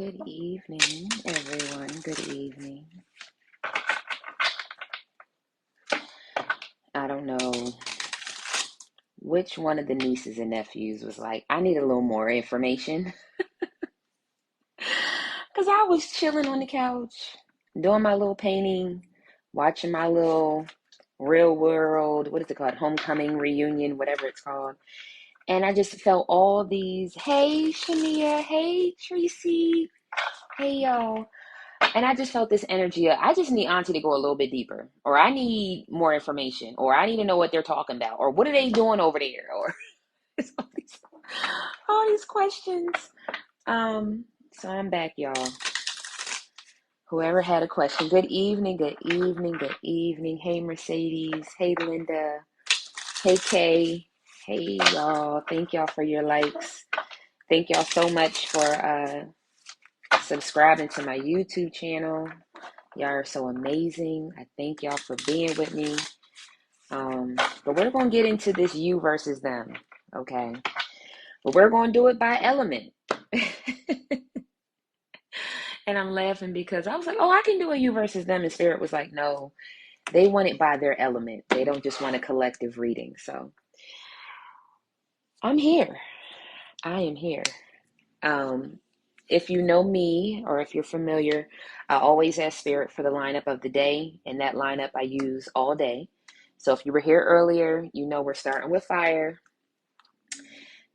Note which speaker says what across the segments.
Speaker 1: Good evening, everyone. Good evening. I don't know which one of the nieces and nephews was like, I need a little more information. Because I was chilling on the couch, doing my little painting, watching my little real world, what is it called? Homecoming reunion, whatever it's called. And I just felt all these, hey, Shania, hey, Tracy, hey, y'all. And I just felt this energy of, I just need Auntie to go a little bit deeper, or I need more information, or I need to know what they're talking about, or what are they doing over there, or it's all these questions. So I'm back, y'all. Whoever had a question, good evening, good evening, good evening. Hey, Mercedes. Hey, Linda. Hey, Kay. Hey, y'all. Thank y'all for your likes. Thank y'all so much for subscribing to my YouTube channel. Y'all are so amazing. I thank y'all for being with me. But we're going to get into this you versus them, okay? But we're going to do it by element. And I'm laughing because I was like, oh, I can do a you versus them. And Spirit was like, no, they want it by their element. They don't just want a collective reading. So I'm here. I am here. If you know me or if you're familiar, I always ask Spirit for the lineup of the day, and that lineup I use all day. So if you were here earlier, you know we're starting with fire,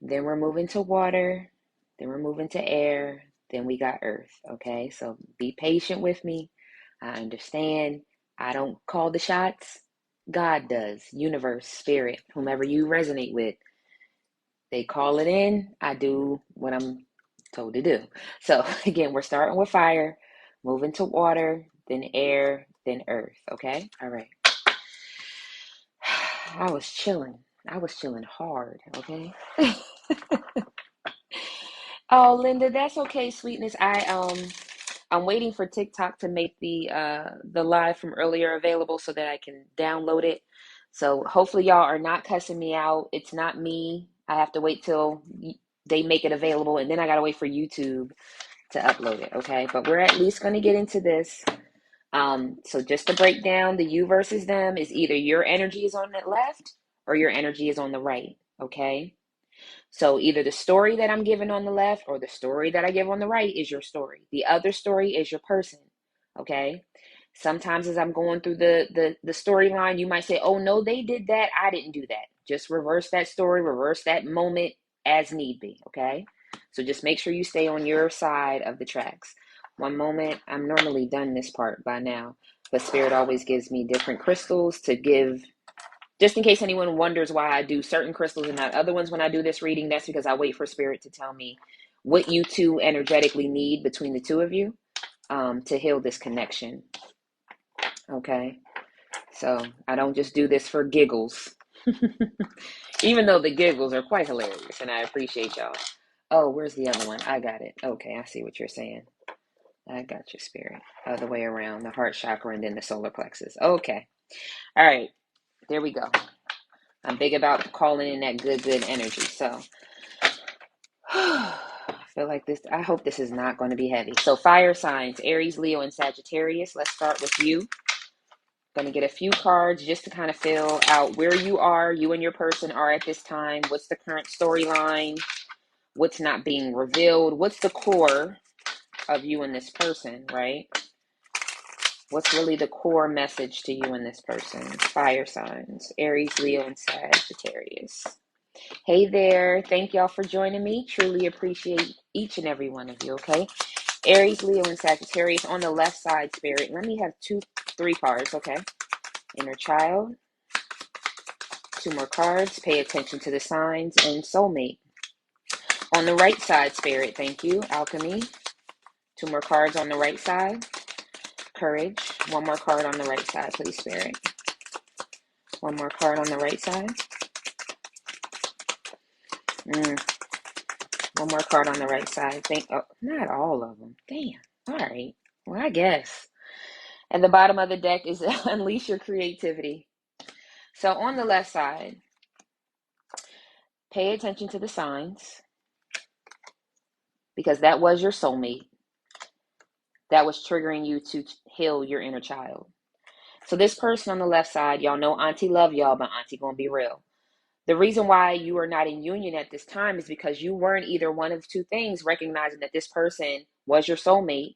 Speaker 1: then we're moving to water, then we're moving to air, then we got earth, okay? So be patient with me. I understand. I don't call the shots. God does. Universe, spirit, whomever you resonate with. They call it in. I do what I'm told to do. So again, we're starting with fire, moving to water, then air, then earth. Okay? All right. I was chilling. I was chilling hard. Okay. Oh, Linda, that's okay, sweetness. I'm waiting for TikTok to make the live from earlier available so that I can download it. So hopefully y'all are not cussing me out. It's not me. I have to wait till they make it available, and then I gotta wait for YouTube to upload it. Okay, but we're at least gonna get into this. So just to break down, the you versus them is either your energy is on the left or your energy is on the right. Okay. So either the story that I'm giving on the left or the story that I give on the right is your story. The other story is your person. Okay. Sometimes as I'm going through the storyline, you might say, oh no, they did that. I didn't do that. Just reverse that story, reverse that moment as need be. Okay. So just make sure you stay on your side of the tracks. One moment, I'm normally done this part by now, but Spirit always gives me different crystals to give. Just in case anyone wonders why I do certain crystals and not other ones when I do this reading, that's because I wait for Spirit to tell me what you two energetically need between the two of you to heal this connection. Okay? So I don't just do this for giggles. Even though the giggles are quite hilarious and I appreciate y'all. Oh, where's the other one? I got it. Okay, I see what you're saying. I got your Spirit. Other way around, the heart chakra and then the solar plexus. Okay. All right. There we go. I'm big about calling in that good energy. So I feel like this, I hope this is not going to be heavy. So fire signs, Aries, Leo, and Sagittarius. Let's start with you. Going to get a few cards just to kind of fill out where you are, you and your person are at this time. What's the current storyline? What's not being revealed? What's the core of you and this person, right? What's really the core message to you and this person? Fire signs, Aries, Leo, and Sagittarius. Hey there. Thank y'all for joining me. Truly appreciate each and every one of you, okay? Aries, Leo, and Sagittarius on the left side, Spirit. Let me have 3 cards, okay? Inner child. 2 more cards. Pay attention to the signs and soulmate. On the right side, Spirit. Thank you. Alchemy. 2 more cards on the right side. Courage. 1 more card on the right side, please, Spirit. 1 more card on the right side. 1 more card on the right side. Not all of them. Damn. All right. Well, I guess. And the bottom of the deck is unleash your creativity. So on the left side, pay attention to the signs because that was your soulmate. that was triggering you to heal your inner child. So this person on the left side, y'all know Auntie love y'all, but Auntie gonna be real. The reason why you are not in union at this time is because you weren't either one of two things, recognizing that this person was your soulmate,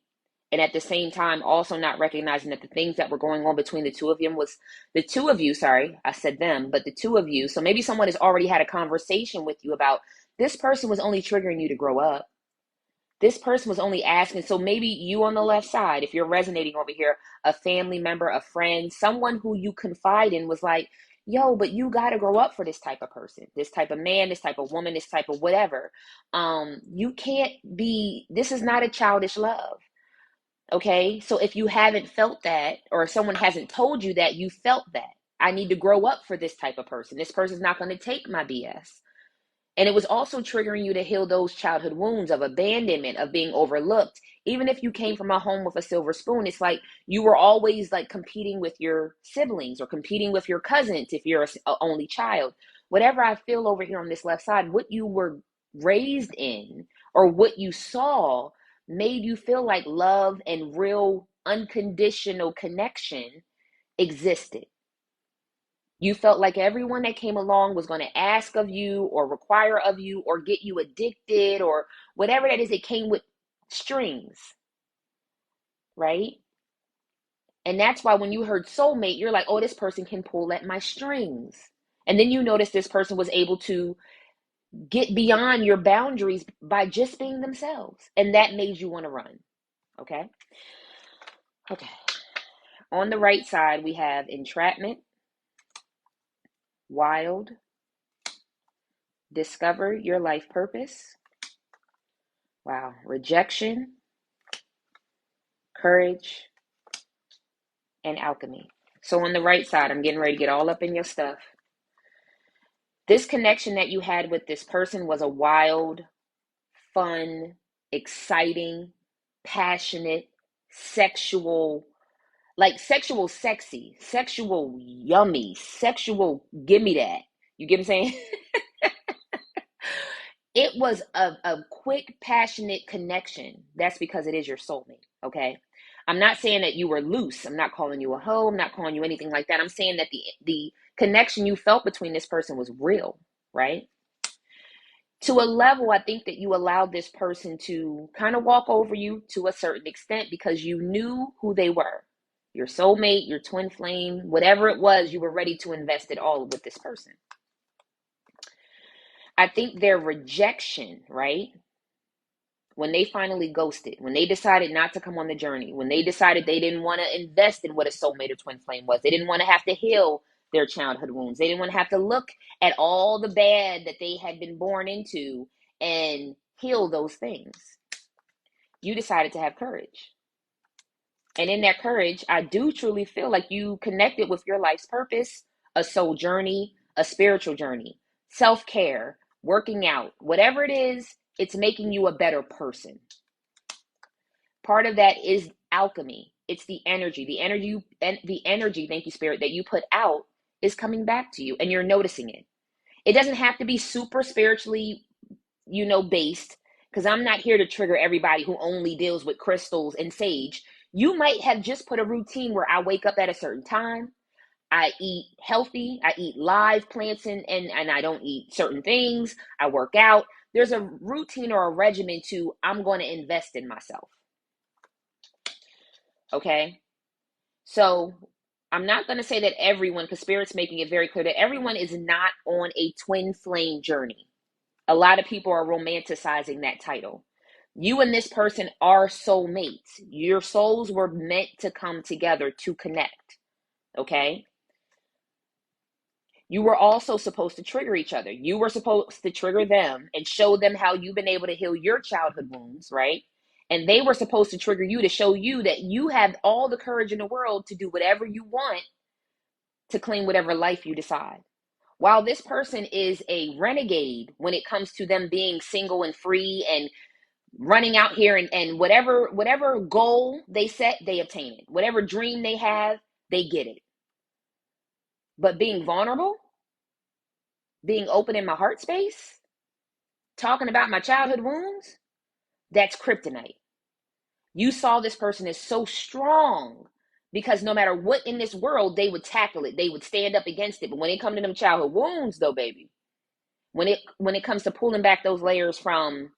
Speaker 1: and at the same time also not recognizing that the things that were going on between the two of you was the two of you, sorry, I said them, but the two of you. So maybe someone has already had a conversation with you about this person was only triggering you to grow up. This person was only asking. So maybe you on the left side, if you're resonating over here, a family member, a friend, someone who you confide in was like, yo, but you got to grow up for this type of person, this type of man, this type of woman, this type of whatever. You can't be, this is not a childish love. Okay. So if you haven't felt that, or someone hasn't told you that, you felt that I need to grow up for this type of person. This person's not going to take my BS. And it was also triggering you to heal those childhood wounds of abandonment, of being overlooked. Even if you came from a home with a silver spoon, it's like you were always like competing with your siblings or competing with your cousins if you're an only child. Whatever I feel over here on this left side, what you were raised in or what you saw made you feel like love and real unconditional connection existed. You felt like everyone that came along was going to ask of you or require of you or get you addicted or whatever that is. It came with strings, right? And that's why when you heard soulmate, you're like, oh, this person can pull at my strings. And then you notice this person was able to get beyond your boundaries by just being themselves. And that made you want to run. Okay. Okay. On the right side, we have entrapment, wild, discover your life purpose. Wow. Rejection, courage, and alchemy. So on the right side, I'm getting ready to get all up in your stuff. This connection that you had with this person was a wild, fun, exciting, passionate, sexual, like sexual sexy, sexual yummy, sexual give me that. You get what I'm saying? It was a quick, passionate connection. That's because it is your soulmate, okay? I'm not saying that you were loose. I'm not calling you a hoe. I'm not calling you anything like that. I'm saying that the connection you felt between this person was real, right? To a level, I think that you allowed this person to kind of walk over you to a certain extent because you knew who they were. Your soulmate, your twin flame, whatever it was, you were ready to invest it all with this person. I think their rejection, right? When they finally ghosted, when they decided not to come on the journey, when they decided they didn't want to invest in what a soulmate or twin flame was, they didn't want to have to heal their childhood wounds. They didn't want to have to look at all the bad that they had been born into and heal those things. You decided to have courage. And in that courage, I do truly feel like you connected with your life's purpose, a soul journey, a spiritual journey, self-care, working out, whatever it is, it's making you a better person. Part of that is alchemy. It's the energy. The energy, thank you, Spirit, that you put out is coming back to you and you're noticing it. It doesn't have to be super spiritually, based, because I'm not here to trigger everybody who only deals with crystals and sage. You might have just put a routine where I wake up at a certain time. I eat healthy. I eat live plants and I don't eat certain things. I work out. There's a routine or a regimen to I'm going to invest in myself. Okay. So I'm not going to say that everyone, because Spirit's making it very clear that everyone is not on a twin flame journey. A lot of people are romanticizing that title. You and this person are soulmates. Your souls were meant to come together to connect. Okay. You were also supposed to trigger each other. You were supposed to trigger them and show them how you've been able to heal your childhood wounds, right? And they were supposed to trigger you to show you that you have all the courage in the world to do whatever you want to claim whatever life you decide. While this person is a renegade when it comes to them being single and free and running out here and whatever goal they set, they obtain it. Whatever dream they have, they get it. But being vulnerable, being open in my heart space, talking about my childhood wounds, that's kryptonite. You saw this person as so strong because no matter what in this world, they would tackle it. They would stand up against it. But when it comes to them childhood wounds, though, baby, when it comes to pulling back those layers from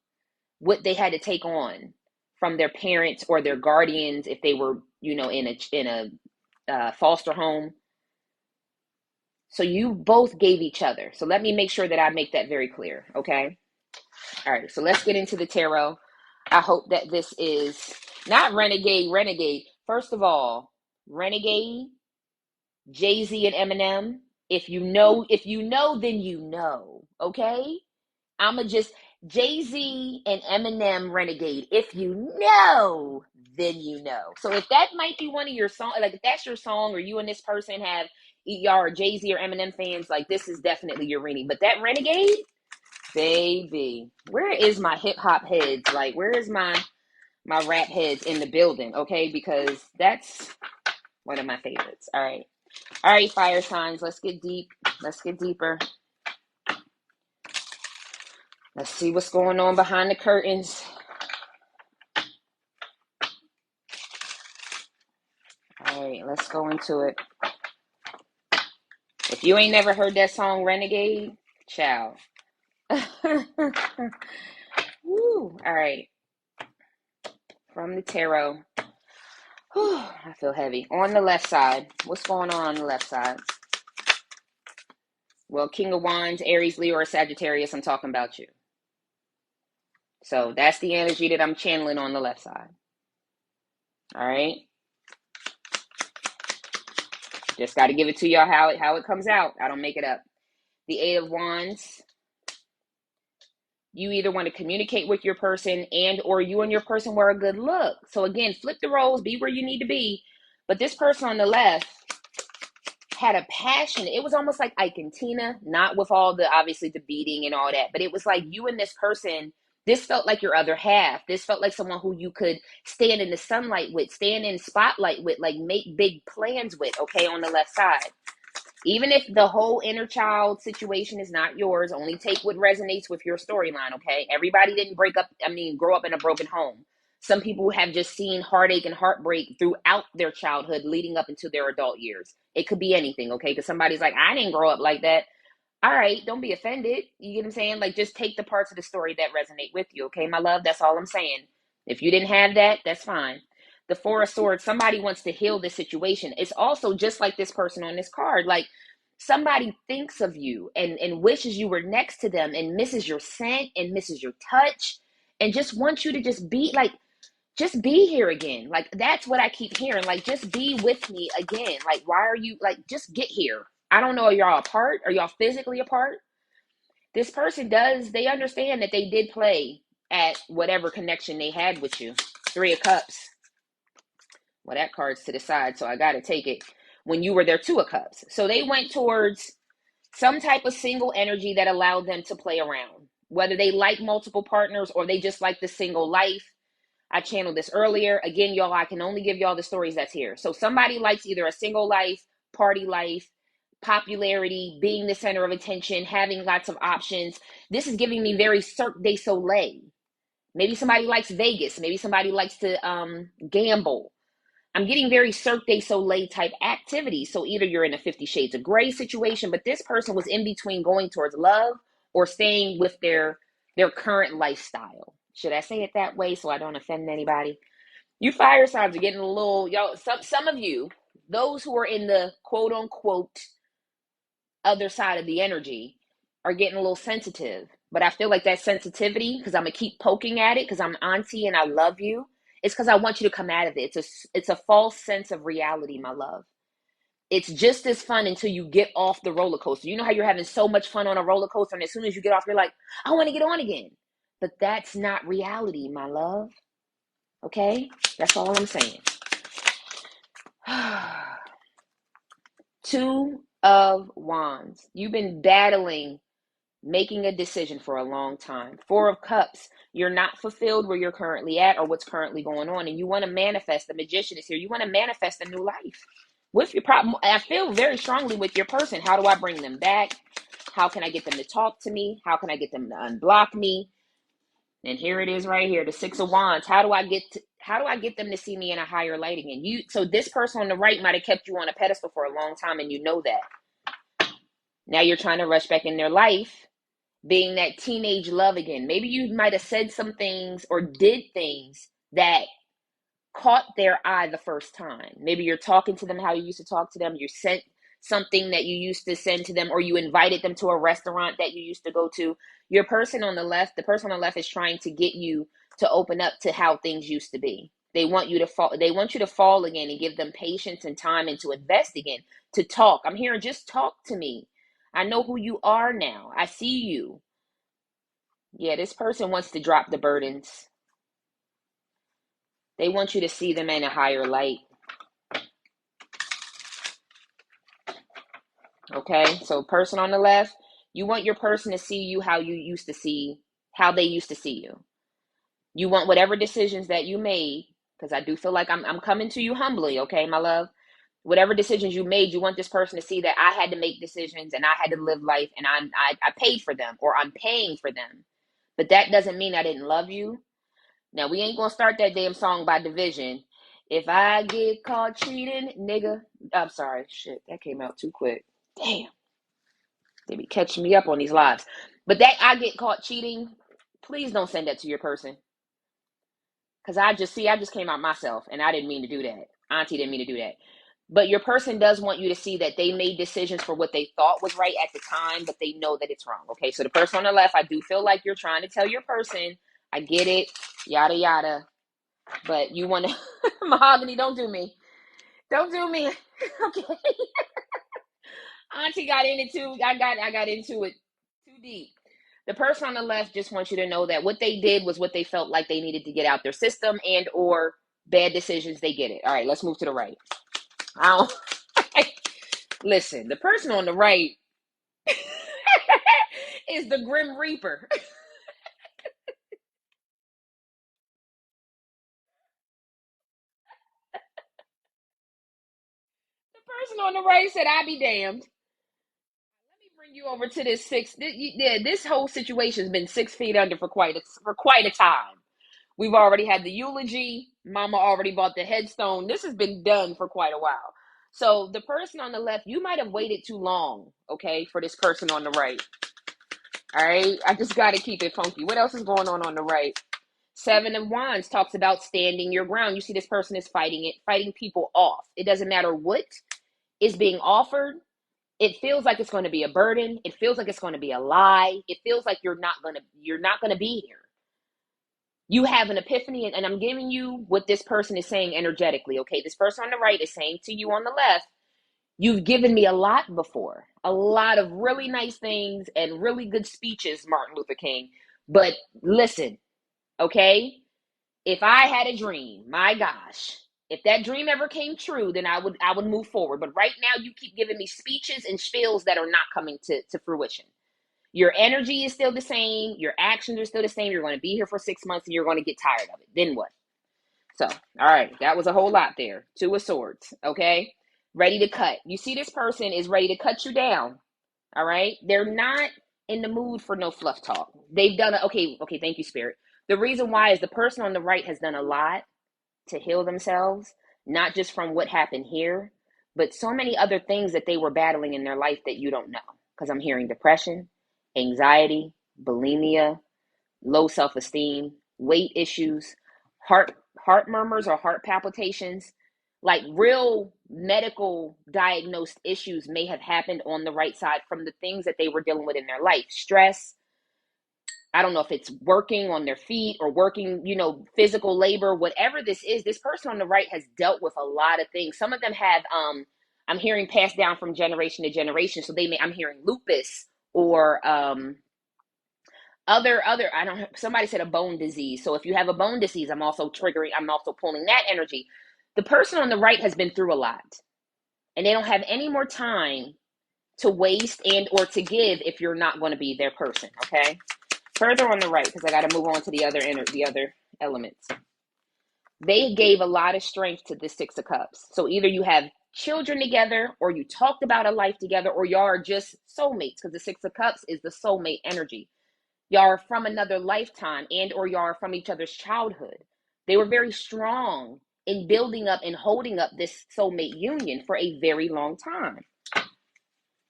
Speaker 1: what they had to take on from their parents or their guardians, if they were, in a foster home. So you both gave each other. So let me make sure that I make that very clear. Okay. All right. So let's get into the tarot. I hope that this is not renegade. First of all, renegade, Jay-Z and Eminem. If you know, then you know. Okay. I'ma just Jay-Z and Eminem renegade. If you know, then you know. So if that might be one of your songs, like if that's your song, or you and this person have y'all are Jay-Z or Eminem fans, like this is definitely your reading. But that renegade, baby, where is my hip hop heads? Like where is my rap heads in the building? Okay, because that's one of my favorites. All right, fire signs. Let's get deep. Let's get deeper. Let's see what's going on behind the curtains. All right, let's go into it. If you ain't never heard that song Renegade, ciao. Woo. All right. From the tarot. Whew, I feel heavy. On the left side, what's going on the left side? Well, King of Wands, Aries, Leo, or Sagittarius, I'm talking about you. So that's the energy that I'm channeling on the left side. All right. Just got to give it to y'all how it comes out. I don't make it up. The Eight of Wands. You either want to communicate with your person or you and your person were a good look. So again, flip the roles, be where you need to be. But this person on the left had a passion. It was almost like Ike and Tina, not with all the, obviously the beating and all that, but it was like you and this person, this felt like your other half. This felt like someone who you could stand in the sunlight with, stand in spotlight with, like make big plans with, okay, on the left side. Even if the whole inner child situation is not yours, only take what resonates with your storyline, okay? Everybody didn't grow up in a broken home. Some people have just seen heartache and heartbreak throughout their childhood leading up into their adult years. It could be anything, okay? Because somebody's like, I didn't grow up like that. All right, don't be offended. You get what I'm saying? Like, just take the parts of the story that resonate with you, okay, my love? That's all I'm saying. If you didn't have that, that's fine. The Four of Swords, somebody wants to heal this situation. It's also just like this person on this card. Like, somebody thinks of you and wishes you were next to them and misses your scent and misses your touch and just wants you to just be here again. Like, that's what I keep hearing. Like, just be with me again. Like, why are you, like, just get here. I don't know, are y'all apart? Are y'all physically apart? This person they understand that they did play at whatever connection they had with you. Three of Cups. Well, that card's to the side, so I got to take it. When you were their Two of Cups. So they went towards some type of single energy that allowed them to play around. Whether they like multiple partners or they just like the single life. I channeled this earlier. Again, y'all, I can only give y'all the stories that's here. So somebody likes either a single life, party life, popularity, being the center of attention, having lots of options. This is giving me very Cirque du Soleil. Maybe somebody likes Vegas. Maybe somebody likes to gamble. I'm getting very Cirque du Soleil type activity. So either you're in a 50 Shades of Grey situation, but this person was in between going towards love or staying with their current lifestyle. Should I say it that way so I don't offend anybody? You fire signs are getting a little, y'all, some of you, those who are in the quote unquote other side of the energy are getting a little sensitive. But I feel like that sensitivity, because I'm going to keep poking at it because I'm auntie and I love you, it's because I want you to come out of it. It's a false sense of reality, my love. It's just as fun until you get off the roller coaster. You know how you're having so much fun on a roller coaster, and as soon as you get off, you're like, I want to get on again. But that's not reality, my love. Okay? That's all I'm saying. Two of Wands. You've been battling making a decision for a long time. Four of Cups. You're not fulfilled where you're currently at or what's currently going on. And you want to manifest. The Magician is here. You want to manifest a new life. With your problem, I feel very strongly with your person. How do I bring them back? How can I get them to talk to me? How can I get them to unblock me? And here it is right here, the Six of Wands. How do I how do I get them to see me in a higher light again? So this person on the right might have kept you on a pedestal for a long time, and you know that. Now you're trying to rush back in their life, being that teenage love again. Maybe you might have said some things or did things that caught their eye the first time. Maybe you're talking to them how you used to talk to them. You sent something that you used to send to them, or you invited them to a restaurant that you used to go to. The person on the left is trying to get you to open up to how things used to be. They want you to fall. They want you to fall again and give them patience and time and to invest again, to talk. I'm hearing, just talk to me. I know who you are now. I see you. Yeah, this person wants to drop the burdens. They want you to see them in a higher light. Okay, so person on the left, you want your person to see you how they used to see you. You want whatever decisions that you made, because I do feel like I'm coming to you humbly, okay, my love? Whatever decisions you made, you want this person to see that I had to make decisions and I had to live life, and I paid for them, or I'm paying for them. But that doesn't mean I didn't love you. Now, we ain't gonna start that damn song by Division. If I get caught cheating, nigga. I'm sorry, shit, that came out too quick. Damn. They be catching me up on these lives. But that I get caught cheating, please don't send that to your person. Because I just came out myself, and I didn't mean to do that. Auntie didn't mean to do that. But your person does want you to see that they made decisions for what they thought was right at the time, but they know that it's wrong. Okay, so the person on the left, I do feel like you're trying to tell your person, I get it, yada, yada. But you want to, Mahogany, don't do me. Don't do me. Okay. Auntie got in it too. I got into it too deep. The person on the left just wants you to know that what they did was what they felt like they needed to get out their system, and or bad decisions. They get it. All right, let's move to the right. Listen, the person on the right is the Grim Reaper. The person on the right said, "I be damned." Bring you over to this this whole situation's been 6 feet under for quite a time. We've already had the eulogy. Mama already bought the headstone. This has been done for quite a while. So the person on the left, you might have waited too long, okay, for this person on the right. All right, I just got to keep it funky. What else is going on the right? 7 of Wands talks about standing your ground. You see this person is fighting people off. It doesn't matter what is being offered. It feels like it's going to be a burden. It feels like it's going to be a lie. It feels like you're not going to be here. You have an epiphany, and I'm giving you what this person is saying energetically, okay? This person on the right is saying to you on the left, you've given me a lot before, a lot of really nice things and really good speeches, Martin Luther King. But listen, okay? If I had a dream, my gosh, if that dream ever came true, then I would move forward. But right now, you keep giving me speeches and spiels that are not coming to fruition. Your energy is still the same. Your actions are still the same. You're going to be here for 6 months and you're going to get tired of it. Then what? So, all right, that was a whole lot there. 2 of Swords, okay? Ready to cut. You see this person is ready to cut you down, all right? They're not in the mood for no fluff talk. They've done okay, thank you, Spirit. The reason why is the person on the right has done a lot to heal themselves, not just from what happened here, but so many other things that they were battling in their life that you don't know. Because I'm hearing depression, anxiety, bulimia, low self-esteem, weight issues, heart murmurs or heart palpitations. Like real medical diagnosed issues may have happened on the right side from the things that they were dealing with in their life. Stress, I don't know if it's working on their feet or working, physical labor, whatever this is. This person on the right has dealt with a lot of things. Some of them have, I'm hearing passed down from generation to generation. So I'm hearing lupus or other I don't somebody said a bone disease. So if you have a bone disease, I'm also pulling that energy. The person on the right has been through a lot, and they don't have any more time to waste and or to give if you're not going to be their person. Okay, further on the right, because I got to move on to the other elements. They gave a lot of strength to the 6 of Cups. So either you have children together, or you talked about a life together, or y'all are just soulmates, because the 6 of Cups is the soulmate energy. Y'all are from another lifetime, and or y'all are from each other's childhood. They were very strong in building up and holding up this soulmate union for a very long time.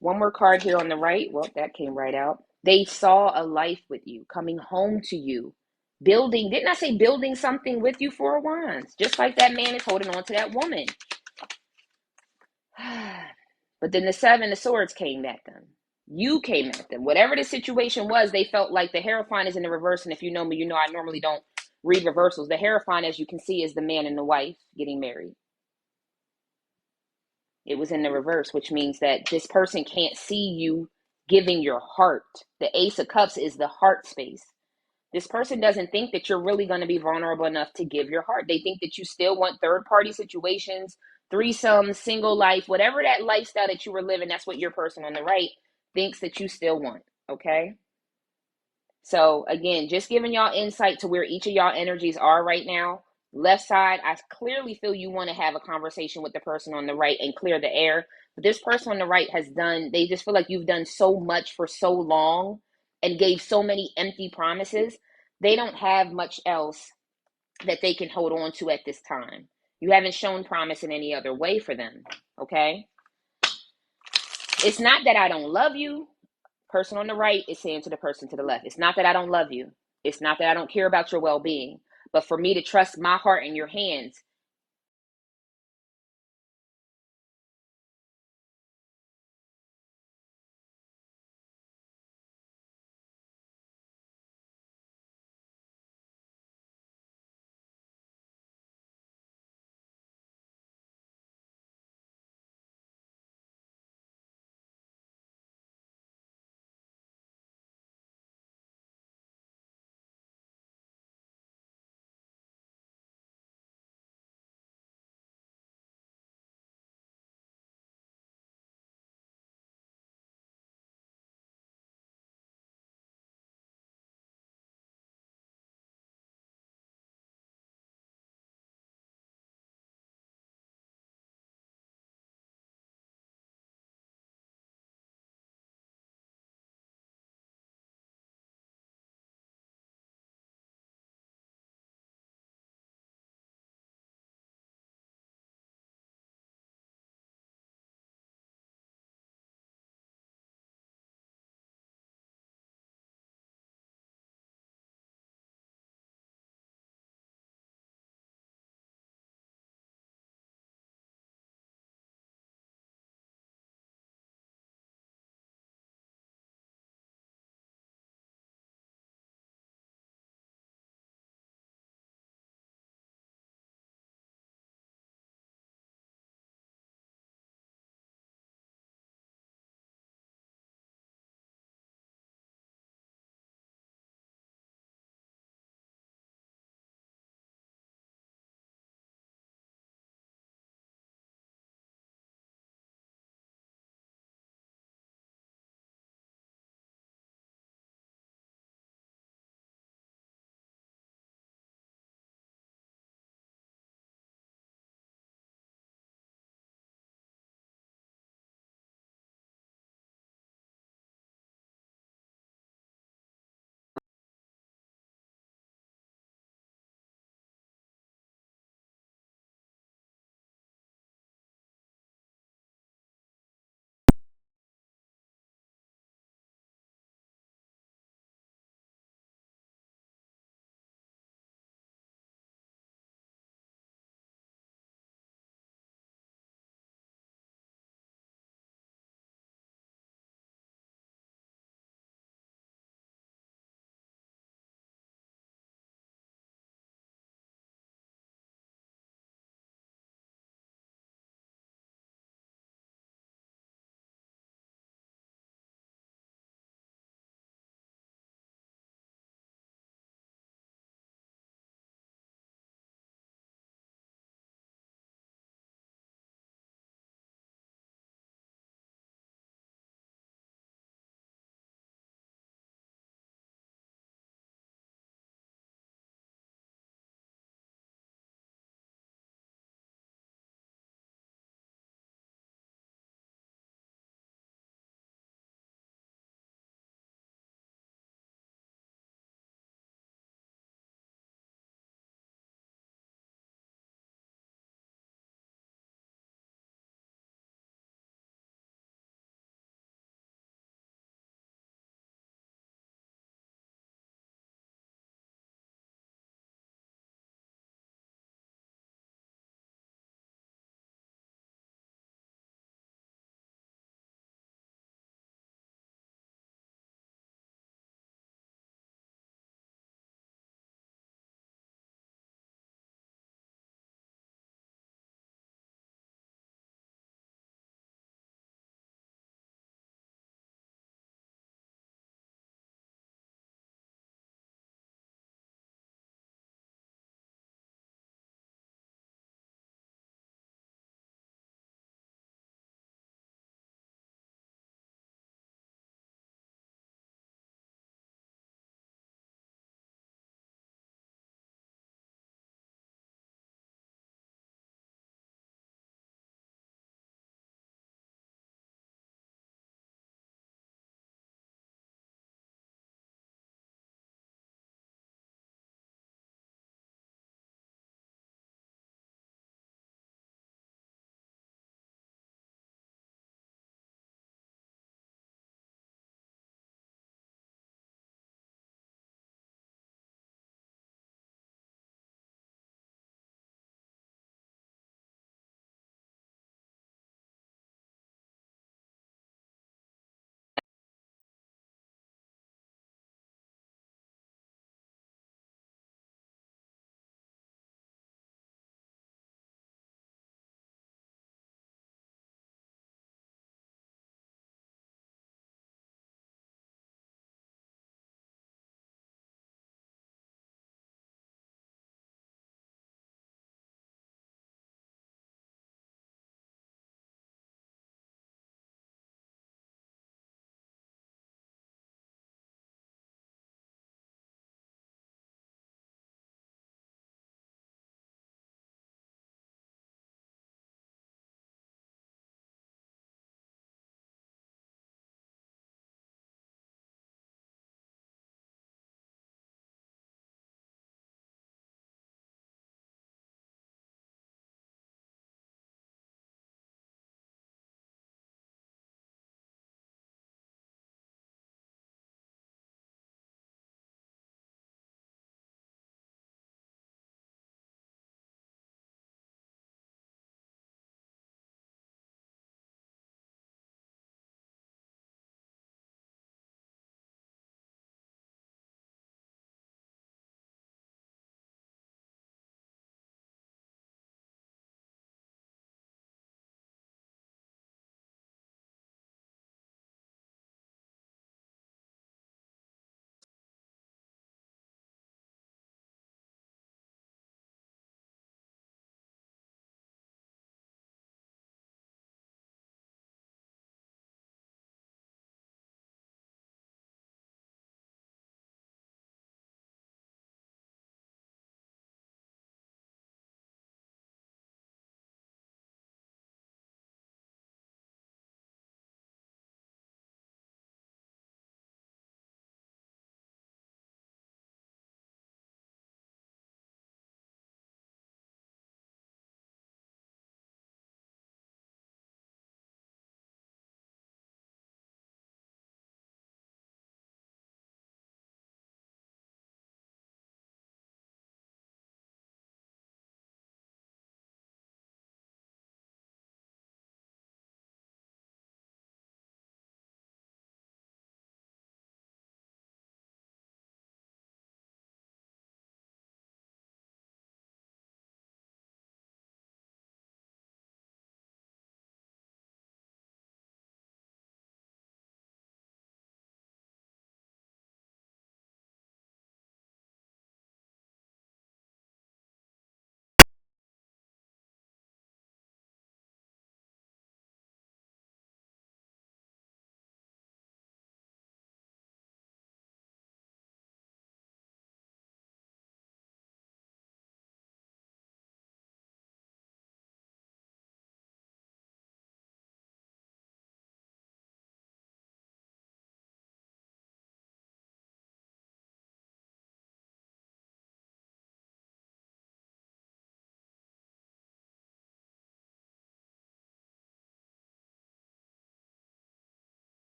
Speaker 1: One more card here on the right. Well, that came right out. They saw a life with you, coming home to you, building, didn't I say building something with you, Four of Wands? Just like that man is holding on to that woman. But then the Seven of Swords came at them. You came at them. Whatever the situation was, they felt like the Hierophant is in the reverse. And if you know me, you know I normally don't read reversals. The Hierophant, as you can see, is the man and the wife getting married. It was in the reverse, which means that this person can't see you giving your heart. The Ace of Cups is the heart space. This person doesn't think that you're really going to be vulnerable enough to give your heart. They think that you still want third-party situations, threesomes, single life, whatever that lifestyle that you were living, that's what your person on the right thinks that you still want, okay? So again, just giving y'all insight to where each of y'all energies are right now. Left side, I clearly feel you want to have a conversation with the person on the right and clear the air. But this person on the right has done, they just feel like you've done so much for so long and gave so many empty promises. They don't have much else that they can hold on to at this time. You haven't shown promise in any other way for them, okay? It's not that I don't love you. Person on the right is saying to the person to the left, it's not that I don't love you. It's not that I don't care about your well-being. But for me to trust my heart in your hands,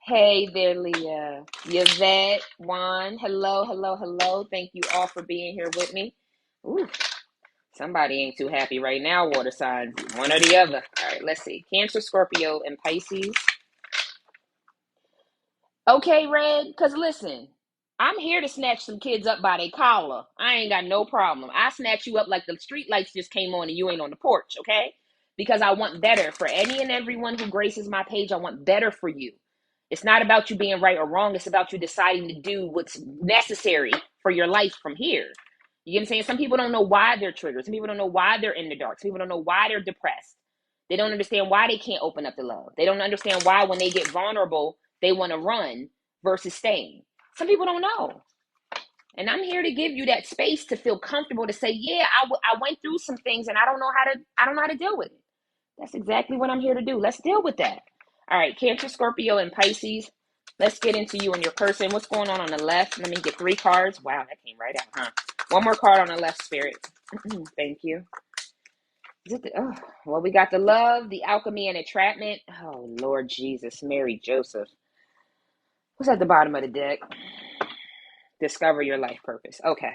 Speaker 1: Hey there, Leah. Yvette, Juan, hello, hello, hello. Thank you all for being here with me. Ooh, somebody ain't too happy right now, water signs. One or the other. All right, let's see. Cancer, Scorpio, and Pisces. Okay, Red, because listen, I'm here to snatch some kids up by their collar. I ain't got no problem. I snatch you up like the street lights just came on and you ain't on the porch, okay? Because I want better for any and everyone who graces my page. I want better for you. It's not about you being right or wrong. It's about you deciding to do what's necessary for your life from here. You get what I'm saying? Some people don't know why they're triggered. Some people don't know why they're in the dark. Some people don't know why they're depressed. They don't understand why they can't open up to love. They don't understand why when they get vulnerable, they want to run versus staying. Some people don't know. And I'm here to give you that space to feel comfortable to say, yeah, I went through some things and I don't know how to deal with it. That's exactly what I'm here to do. Let's deal with that. All right, Cancer, Scorpio, and Pisces. Let's get into you and your person. What's going on the left? Let me get 3 cards. Wow, that came right out, huh? One more card on the left, Spirit. Thank you. Well, we got the love, the alchemy, and entrapment. Oh, Lord Jesus, Mary, Joseph. What's at the bottom of the deck? Discover your life purpose. Okay.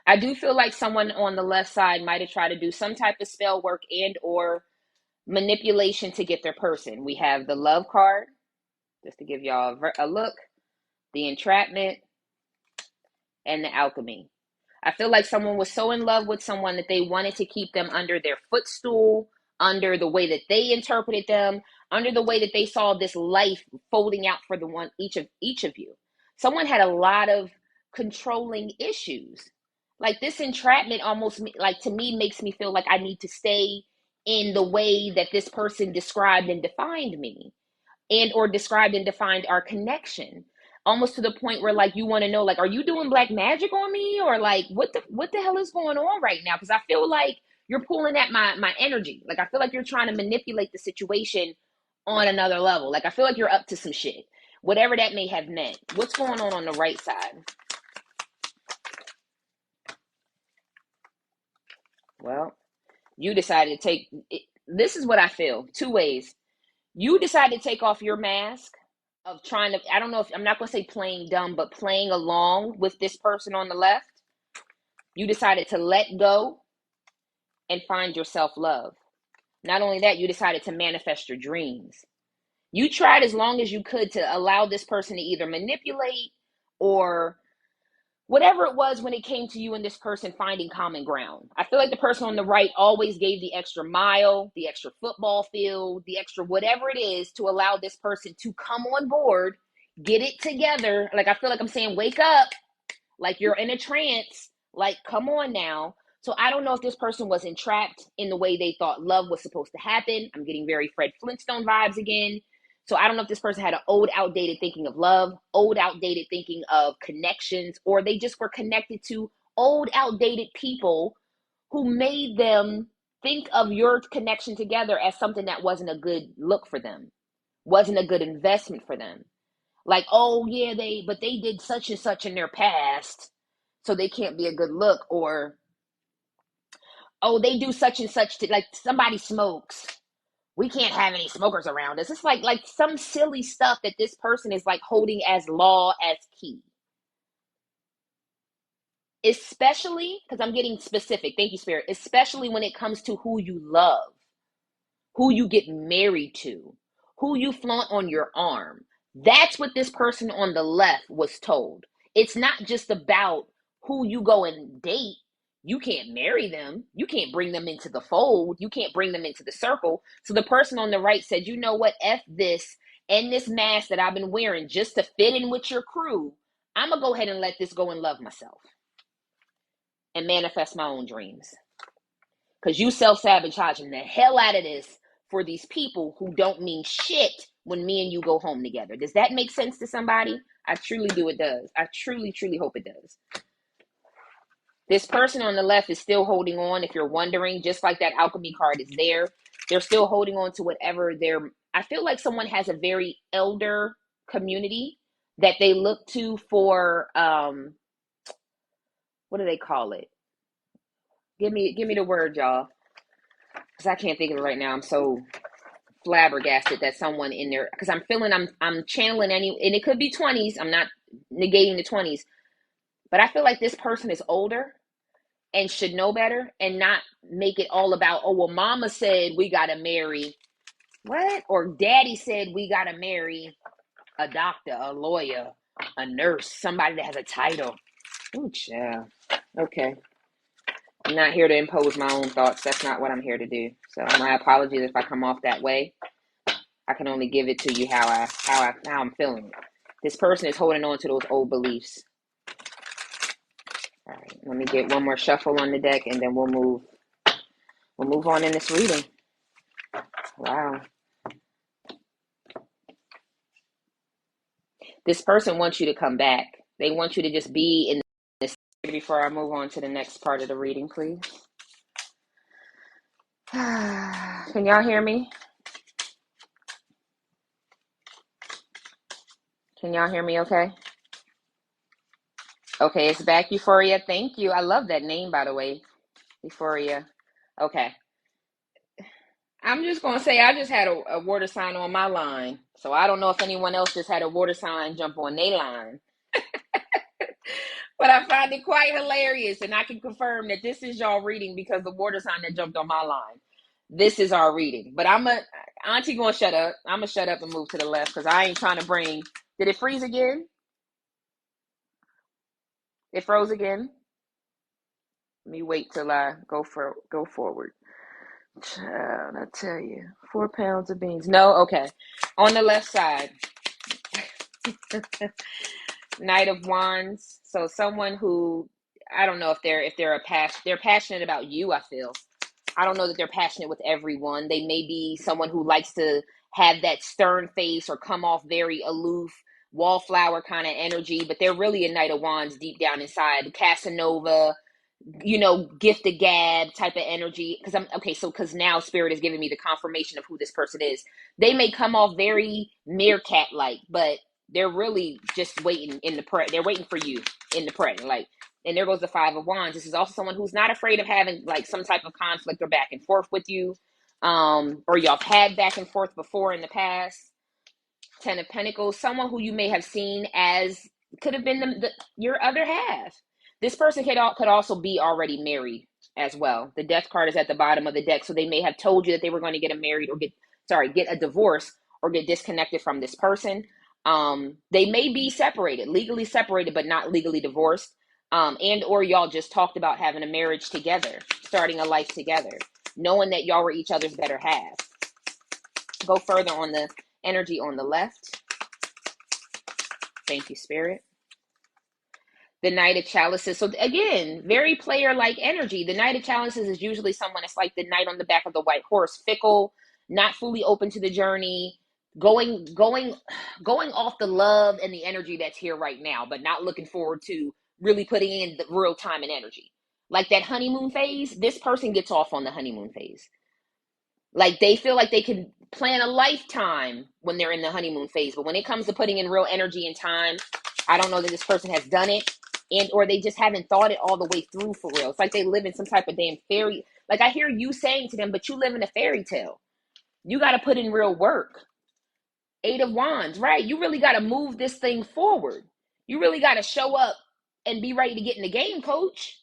Speaker 1: I do feel like someone on the left side might have tried to do some type of spell work and or manipulation to get their person. We have the love card, just to give y'all a look, the entrapment, and the alchemy. I feel like someone was so in love with someone that they wanted to keep them under their footstool, under the way that they interpreted them, under the way that they saw this life folding out for the one each of you. Someone had a lot of controlling issues. Like this entrapment almost like to me makes me feel like I need to stay in the way that this person described and defined me and or described and defined our connection, almost to the point where like you want to know, like, are you doing black magic on me, or like what the hell is going on right now? Because I feel like you're pulling at my energy. Like I feel like you're trying to manipulate the situation on another level. Like I feel like you're up to some shit, whatever that may have meant. What's going on the right side? Well, you decided to take it. This is what I feel 2 ways. You decided to take off your mask of trying to, I don't know if, I'm not going to say playing dumb, but playing along with this person on the left. You decided to let go and find your self-love. Not only that, you decided to manifest your dreams. You tried as long as you could to allow this person to either manipulate or whatever it was when it came to you and this person finding common ground. I feel like the person on the right always gave the extra mile, the extra football field, the extra whatever it is to allow this person to come on board, get it together. Like I feel like I'm saying, wake up, like you're in a trance, like come on now. So I don't know if this person was entrapped in the way they thought love was supposed to happen. I'm getting very Fred Flintstone vibes again. So I don't know if this person had an old, outdated thinking of love, old, outdated thinking of connections, or they just were connected to old, outdated people who made them think of your connection together as something that wasn't a good look for them, wasn't a good investment for them. Like, oh yeah, but they did such and such in their past, so they can't be a good look. Or, oh, they do such and such to, like somebody smokes, we can't have any smokers around us. It's like some silly stuff that this person is like holding as law, as key. Especially because I'm getting specific. Thank you, Spirit. Especially when it comes to who you love, who you get married to, who you flaunt on your arm. That's what this person on the left was told. It's not just about who you go and date. You can't marry them. You can't bring them into the fold. You can't bring them into the circle. So the person on the right said, you know what? F this and this mask that I've been wearing just to fit in with your crew. I'm going to go ahead and let this go and love myself and manifest my own dreams. Because you self-sabotaging the hell out of this for these people who don't mean shit when me and you go home together. Does that make sense to somebody? I truly do. It does. I truly, truly hope it does. This person on the left is still holding on. If you're wondering, just like that alchemy card is there, they're still holding on to whatever I feel like someone has a very elder community that they look to for, what do they call it? Give me the word, y'all. Because I can't think of it right now. I'm so flabbergasted that someone in there, because I'm feeling I'm channeling any, and it could be 20s. I'm not negating the 20s, but I feel like this person is older and should know better and not make it all about, oh, well, mama said we got to marry what? Or daddy said we got to marry a doctor, a lawyer, a nurse, somebody that has a title. Oh, child. Okay. I'm not here to impose my own thoughts. That's not what I'm here to do. So my apologies if I come off that way. I can only give it to you how I'm feeling. This person is holding on to those old beliefs. All right, let me get one more shuffle on the deck, and then we'll move on in this reading. Wow. This person wants you to come back. They want you to just be in this. Before I move on to the next part of the reading, please. Can y'all hear me? Can y'all hear me okay? Okay, it's back, Euphoria. Thank you. I love that name, by the way. Euphoria. Okay. I'm just going to say I just had a water sign on my line. So I don't know if anyone else just had a water sign jump on their line. But I find it quite hilarious. And I can confirm that this is y'all reading because the water sign that jumped on my line. This is our reading. But Auntie going to shut up. I'm going to shut up and move to the left because I ain't trying to bring. Did it freeze again? It froze again? Let me wait till I go forward. Child, I tell you, 4 pounds of beans. No, okay. On the left side, Knight of Wands. So someone who, I don't know if they're passionate about you. I feel. I don't know that they're passionate with everyone. They may be someone who likes to have that stern face or come off very aloof, wallflower kind of energy, but they're really a Knight of Wands deep down inside. Casanova, gift the gab type of energy. Because now Spirit is giving me the confirmation of who this person is. They may come off very meerkat like, but they're really just waiting they're waiting for you in the present. And there goes the 5 of Wands. This is also someone who's not afraid of having some type of conflict or back and forth with you. Or y'all have had back and forth before in the past. 10 of Pentacles, someone who you may have seen as could have been your other half. This person could also be already married as well. The Death card is at the bottom of the deck, so they may have told you that they were going to get get a divorce or get disconnected from this person. They may be legally separated, but not legally divorced. And or y'all just talked about having a marriage together, starting a life together, knowing that y'all were each other's better half. Go further on the energy on the left. Thank you, Spirit. The Knight of Chalices. So again, very player-like energy. The Knight of Chalices is usually someone that's like the knight on the back of the white horse, fickle, not fully open to the journey, going off the love and the energy that's here right now, but not looking forward to really putting in the real time and energy. Like that honeymoon phase, this person gets off on the honeymoon phase. Like they feel like they can plan a lifetime when they're in the honeymoon phase. But when it comes to putting in real energy and time, I don't know that this person has done it, or they just haven't thought it all the way through for real. It's like they live in some type of damn fairy. Like I hear you saying to them, but you live in a fairy tale. You got to put in real work. 8 of Wands, right? You really got to move this thing forward. You really got to show up and be ready to get in the game, coach.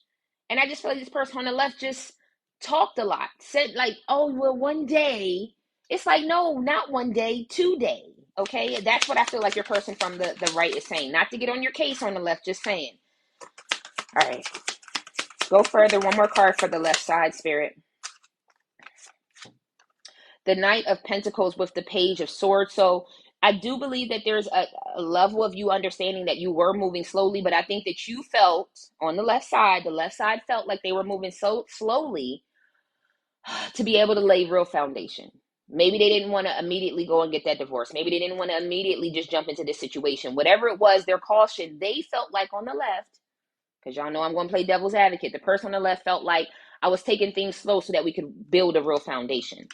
Speaker 1: And I just feel like this person on the left just talked a lot. Said like, oh, well, one day. It's like, no, not one day, today. Okay? That's what I feel like your person from the right is saying. Not to get on your case on the left, just saying. All right. Go further. One more card for the left side, Spirit. The Knight of Pentacles with the Page of Swords. So I do believe that there's a level of you understanding that you were moving slowly, but I think that you felt on the left side felt like they were moving so slowly to be able to lay real foundation. Maybe they didn't want to immediately go and get that divorce. Maybe they didn't want to immediately just jump into this situation. Whatever it was, their caution, they felt like on the left, because y'all know I'm going to play devil's advocate. The person on the left felt like I was taking things slow so that we could build a real foundation.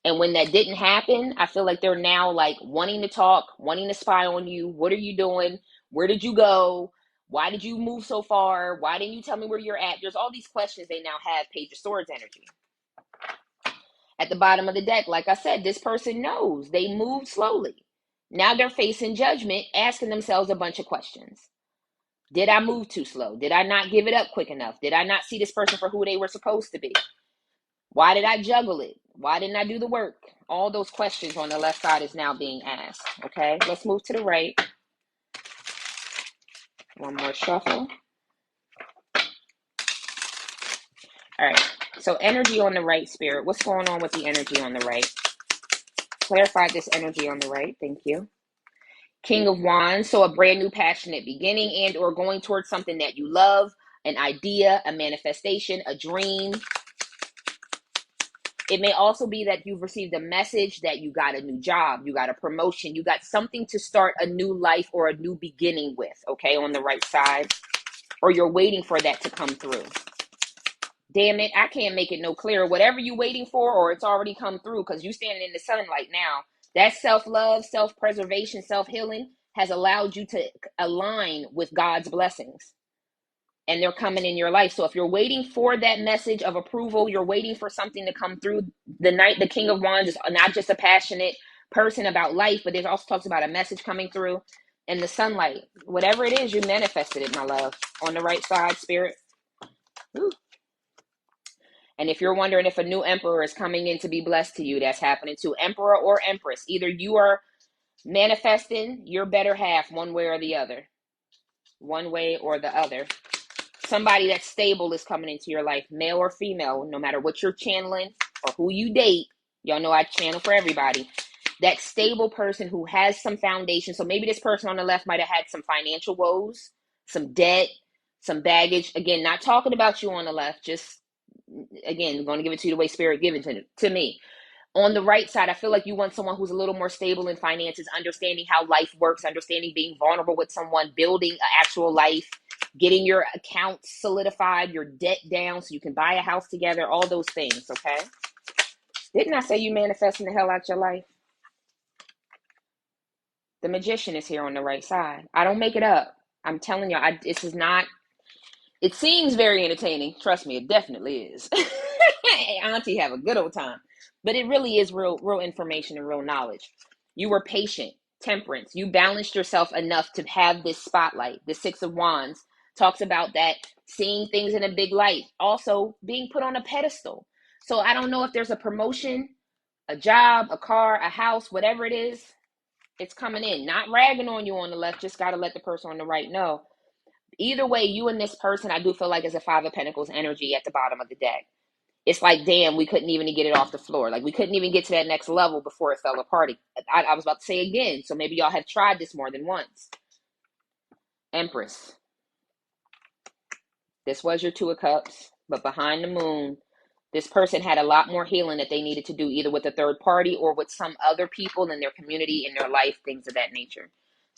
Speaker 1: And when that didn't happen, I feel like they're now like wanting to talk, wanting to spy on you. What are you doing? Where did you go? Why did you move so far? Why didn't you tell me where you're at? There's all these questions they now have Page of Swords energy. At the bottom of the deck, like I said, this person knows they moved slowly. Now they're facing judgment, asking themselves a bunch of questions. Did I move too slow? Did I not give it up quick enough? Did I not see this person for who they were supposed to be? Why did I juggle it? Why didn't I do the work? All those questions on the left side is now being asked. Okay, let's move to the right. One more shuffle. All right, so energy on the right, Spirit. What's going on with the energy on the right? Clarify this energy on the right. Thank you. King of Wands, so a brand new passionate beginning and or going towards something that you love, an idea, a manifestation, a dream. It may also be that you've received a message that you got a new job, you got a promotion, you got something to start a new life or a new beginning with, okay, on the right side. Or you're waiting for that to come through. Damn it, I can't make it no clearer. Whatever you're waiting for, or it's already come through because you're standing in the sunlight now. That self-love, self-preservation, self-healing has allowed you to align with God's blessings. And they're coming in your life. So if you're waiting for that message of approval, you're waiting for something to come through. The King of Wands is not just a passionate person about life, but there's also talks about a message coming through. And the sunlight, whatever it is, you manifested it, my love. On the right side, Spirit. Ooh. And if you're wondering if a new emperor is coming in to be blessed to you, that's happening too. Emperor or empress. Either you are manifesting your better half one way or the other. One way or the other. Somebody that's stable is coming into your life, male or female, no matter what you're channeling or who you date. Y'all know I channel for everybody. That stable person who has some foundation. So maybe this person on the left might have had some financial woes, some debt, some baggage. Again, not talking about you on the left, just, again, going to give it to you the way Spirit given it to me. On the right side, I feel like you want someone who's a little more stable in finances, understanding how life works, understanding being vulnerable with someone, building an actual life, getting your accounts solidified, your debt down so you can buy a house together, all those things, okay? Didn't I say you manifesting the hell out your life? The Magician is here on the right side. I don't make it up. I'm telling you, this is not, it seems very entertaining. Trust me, it definitely is. Auntie have a good old time. But it really is real information and real knowledge. You were patient, temperance. You balanced yourself enough to have this spotlight. The Six of Wands talks about that, seeing things in a big light. Also, being put on a pedestal. So I don't know if there's a promotion, a job, a car, a house, whatever it is, it's coming in. Not ragging on you on the left. Just got to let the person on the right know. Either way, you and this person, I do feel like is a Five of Pentacles energy at the bottom of the deck. It's like, damn, we couldn't even get it off the floor. Like, we couldn't even get to that next level before it fell apart. I was about to say again, so maybe y'all have tried this more than once. Empress. This was your Two of Cups, but behind the moon, this person had a lot more healing that they needed to do, either with a third party or with some other people in their community, in their life, things of that nature.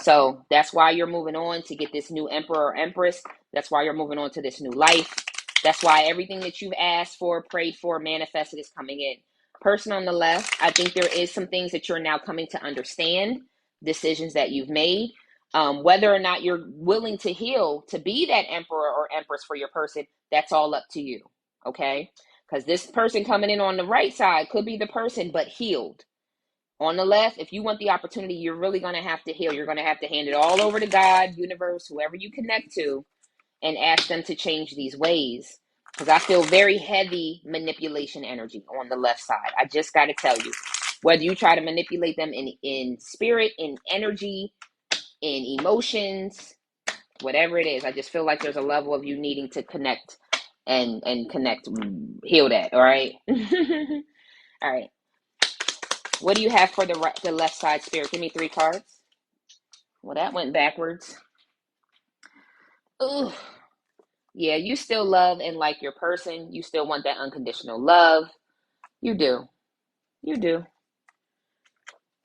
Speaker 1: So that's why you're moving on to get this new Emperor or Empress. That's why you're moving on to this new life. That's why everything that you've asked for, prayed for, manifested is coming in. Person on the left, I think there is some things that you're now coming to understand, decisions that you've made. Whether or not you're willing to heal, to be that Emperor or Empress for your person, that's all up to you, okay? Because this person coming in on the right side could be the person, but healed. On the left, if you want the opportunity, you're really going to have to heal. You're going to have to hand it all over to God, universe, whoever you connect to, and ask them to change these ways. Because I feel very heavy manipulation energy on the left side. I just got to tell you, whether you try to manipulate them in spirit, in energy, in emotions, whatever it is, I just feel like there's a level of you needing to connect and connect, heal that, all right? All right. What do you have for the left side, Spirit? Give me 3 cards. Well, that went backwards. Ooh. Yeah, you still love and like your person. You still want that unconditional love. You do. You do.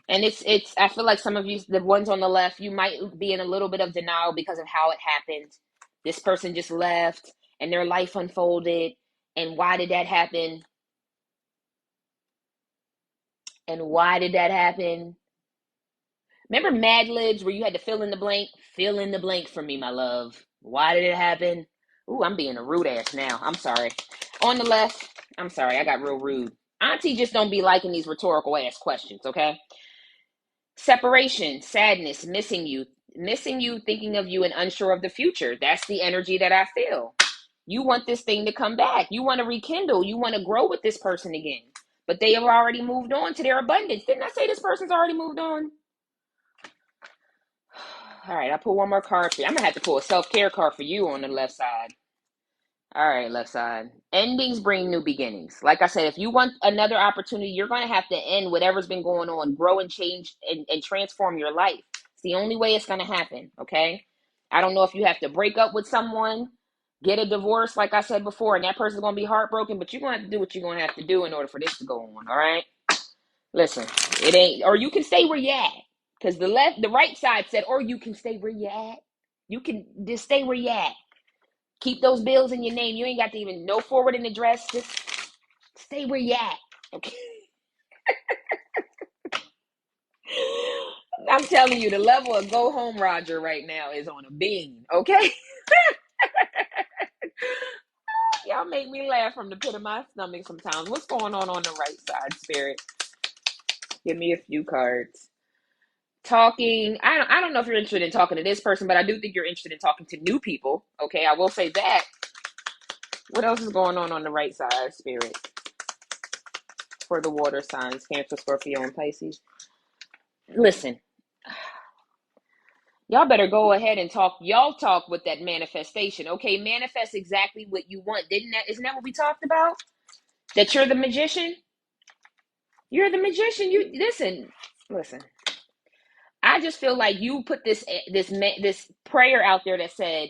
Speaker 1: And it's I feel like some of you, the ones on the left, you might be in a little bit of denial because of how it happened. This person just left and their life unfolded. And why did that happen? And why did that happen? Remember Mad Libs where you had to fill in the blank? Fill in the blank for me, my love. Why did it happen? Ooh, I'm being a rude ass now. I'm sorry. On the left, I'm sorry, I got real rude. Auntie just don't be liking these rhetorical ass questions, okay? Separation, sadness, missing you, thinking of you, and unsure of the future. That's the energy that I feel. You want this thing to come back. You want to rekindle. You want to grow with this person again. But they have already moved on to their abundance. Didn't I say this person's already moved on? All right, I'll pull one more card for you. I'm going to have to pull a self-care card for you on the left side. All right, left side. Endings bring new beginnings. Like I said, if you want another opportunity, you're going to have to end whatever's been going on, grow and change and transform your life. It's the only way it's going to happen, okay? I don't know if you have to break up with someone, get a divorce, like I said before, and that person's going to be heartbroken, but you're going to have to do what you're going to have to do in order for this to go on, all right? Listen, it ain't, or you can stay where you at, because the right side said, or you can stay where you at. You can just stay where you at. Keep those bills in your name. You ain't got to even no forward in address. Just stay where you at. Okay. I'm telling you, the level of go home Roger right now is on a beam. Okay. Y'all make me laugh from the pit of my stomach sometimes. What's going on the right side, Spirit? Give me a few cards. Talking. I don't know if you're interested in talking to this person, but I do think you're interested in talking to new people. Okay. I will say that. What else is going on the right side, Spirit? For the water signs, Cancer, Scorpio, and Pisces. Listen, y'all better go ahead and talk. Y'all talk with that manifestation, okay? Manifest exactly what you want. Isn't that what we talked about? That you're the magician? You're the magician. You listen. I just feel like you put this prayer out there that said,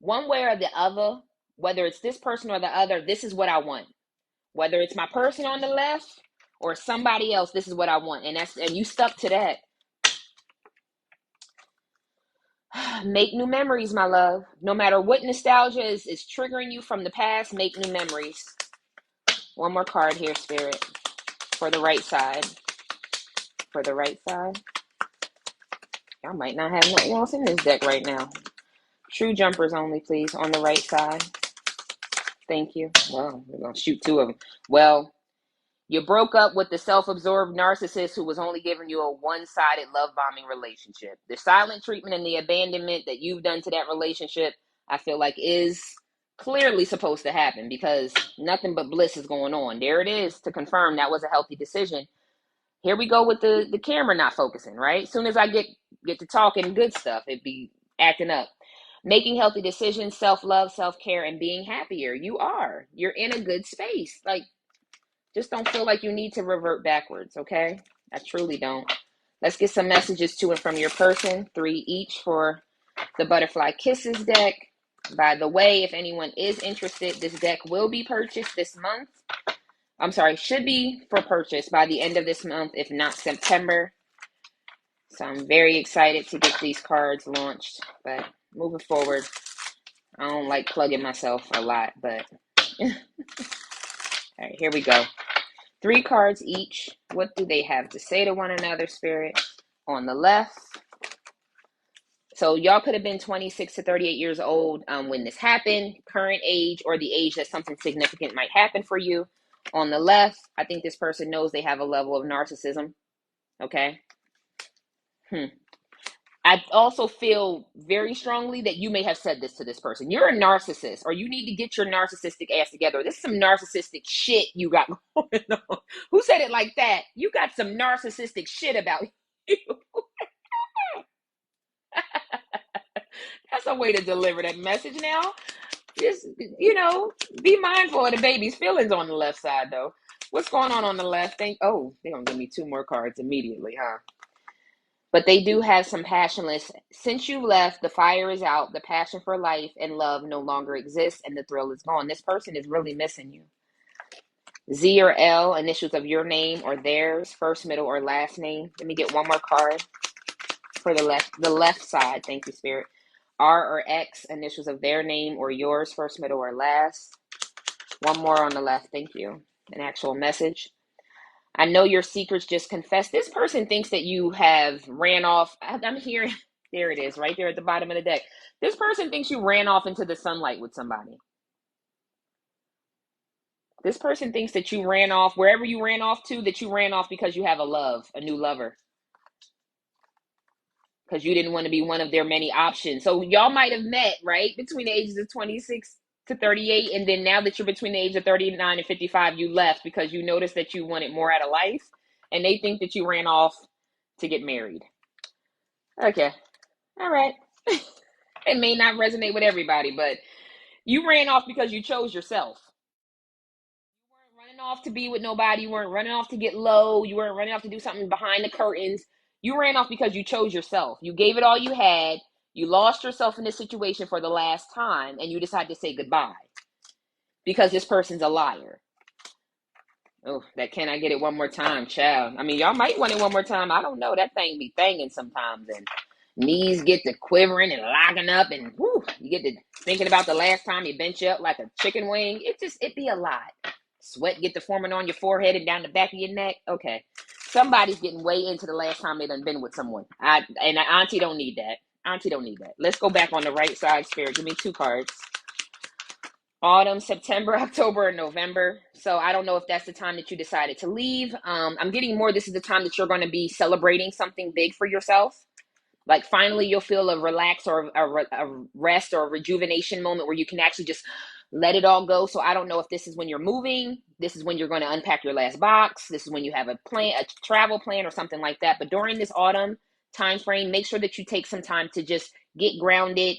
Speaker 1: one way or the other, whether it's this person or the other, this is what I want. Whether it's my person on the left or somebody else, this is what I want. And you stuck to that. Make new memories, my love. No matter what nostalgia is triggering you from the past, make new memories. One more card here, Spirit. For the right side. For the right side. I might not have nothing else in this deck right now. True jumpers only, please, on the right side. Thank you. Well, we're going to shoot two of them. Well, you broke up with the self-absorbed narcissist who was only giving you a one-sided love bombing relationship. The silent treatment and the abandonment that you've done to that relationship, I feel like is clearly supposed to happen because nothing but bliss is going on. There it is to confirm that was a healthy decision. Here we go with the camera not focusing, right? As soon as I get to talking good stuff, it'd be acting up. Making healthy decisions, self-love, self-care, and being happier. You're in a good space. Like, just don't feel like you need to revert backwards, okay? I truly don't. Let's get some messages to and from your person. 3 each for the Butterfly Kisses deck. By the way, if anyone is interested, this deck will be purchased this month. I'm sorry, should be for purchase by the end of this month, if not September. So I'm very excited to get these cards launched. But moving forward, I don't like plugging myself a lot, but all right, here we go. 3 cards each. What do they have to say to one another, Spirit? On the left. So y'all could have been 26 to 38 years old when this happened, current age, or the age that something significant might happen for you. On the left, I think this person knows they have a level of narcissism. Okay. I also feel very strongly that you may have said this to this person. You're a narcissist, or you need to get your narcissistic ass together. This is some narcissistic shit you got going on. Who said it like that? You got some narcissistic shit about you. That's a way to deliver that message now. Just, be mindful of the baby's feelings on the left side, though. What's going on the left? They're going to give me 2 more cards immediately, huh? But they do have some passionless. Since you left, the fire is out, the passion for life and love no longer exists, and the thrill is gone. This person is really missing you. Z or L, initials of your name or theirs, first, middle, or last name. Let me get one more card for the left side. Thank you, Spirit. R or X, initials of their name or yours, first, middle, or last. One more on the left. Thank you. An actual message. I know your secrets, just confess. This person thinks that you have ran off. I'm hearing, there it is, right there at the bottom of the deck. This person thinks you ran off into the sunlight with somebody. This person thinks that you ran off, wherever you ran off to, that you ran off because you have a new lover. Because you didn't want to be one of their many options. So y'all might have met, right? Between the ages of 26 to 38. And then now that you're between the age of 39 and 55, you left because you noticed that you wanted more out of life. And they think that you ran off to get married. Okay. All right. It may not resonate with everybody, but you ran off because you chose yourself. You weren't running off to be with nobody. You weren't running off to get low. You weren't running off to do something behind the curtains. You ran off because you chose yourself. You gave it all you had. You lost yourself in this situation for the last time, and you decided to say goodbye because this person's a liar. Oh, that can I get it one more time, child? I mean, y'all might want it one more time. I don't know. That thing be thanging sometimes, and knees get to quivering and locking up, and whew, you get to thinking about the last time you bent you up like a chicken wing. It be a lot. Sweat get to forming on your forehead and down the back of your neck. Okay, somebody's getting way into the last time they done been with someone. Auntie don't need that. Auntie don't need that. Let's go back on the right side, Spirit. Give me 2 cards. Autumn, September, October, and November. So I don't know if that's the time that you decided to leave. I'm getting more, this is the time that you're going to be celebrating something big for yourself. Like finally you'll feel a relax or a rest or a rejuvenation moment where you can actually just let it all go. So I don't know if this is when you're moving. This is when you're going to unpack your last box. This is when you have a plan, a travel plan or something like that. But during this autumn time frame, make sure that you take some time to just get grounded,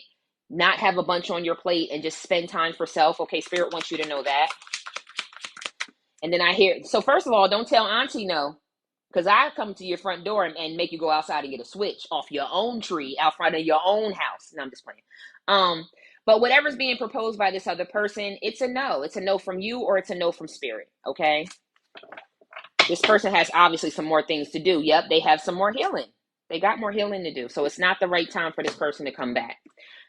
Speaker 1: not have a bunch on your plate, and just spend time for self. Okay, Spirit wants you to know that. And then I hear, so first of all, don't tell Auntie no, because I come to your front door and make you go outside and get a switch off your own tree out front of your own house. No, I'm just playing. But whatever's being proposed by this other person, it's a no. It's a no from you, or it's a no from Spirit, okay? This person has obviously some more things to do. Yep, they have some more healing. They got more healing to do. So it's not the right time for this person to come back.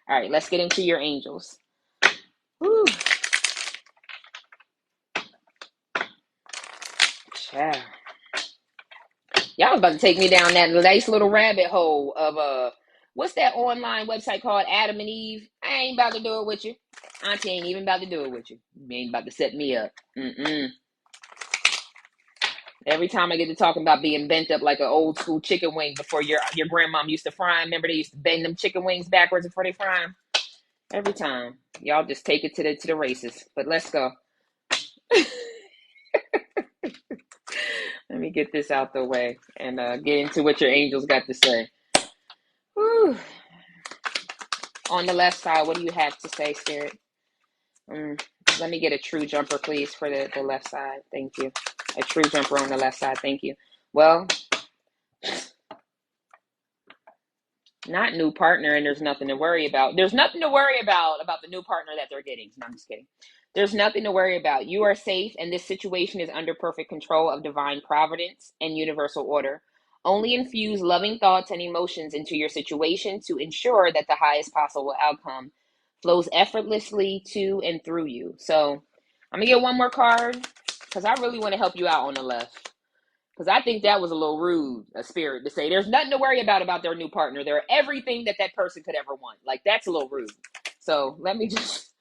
Speaker 1: All right, let's get into your angels. Woo. Yeah. Y'all was about to take me down that nice little rabbit hole of what's that online website called? Adam and Eve. I ain't about to do it with you. Auntie ain't even about to do it with you. You ain't about to set me up. Every time I get to talking about being bent up like an old school chicken wing before your grandmom used to fry them. Remember they used to bend them chicken wings backwards before they fry them? Every time. Y'all just take it to the races. But let's go. Let me get this out the way and get into what your angels got to say. Whew. On the left side, what do you have to say, Spirit? Let me get a true jumper, please, for the left side. Thank you. A true jumper on the left side. Thank you. Well, not new partner, and there's nothing to worry about. There's nothing to worry about the new partner that they're getting. No, I'm just kidding. There's nothing to worry about. You are safe, and this situation is under perfect control of divine providence and universal order. Only infuse loving thoughts and emotions into your situation to ensure that the highest possible outcome flows effortlessly to and through you. So I'm going to get one more card because I really want to help you out on the left. Because I think that was a little rude, a Spirit, to say there's nothing to worry about their new partner. They're everything that person could ever want. Like, that's a little rude. So let me just...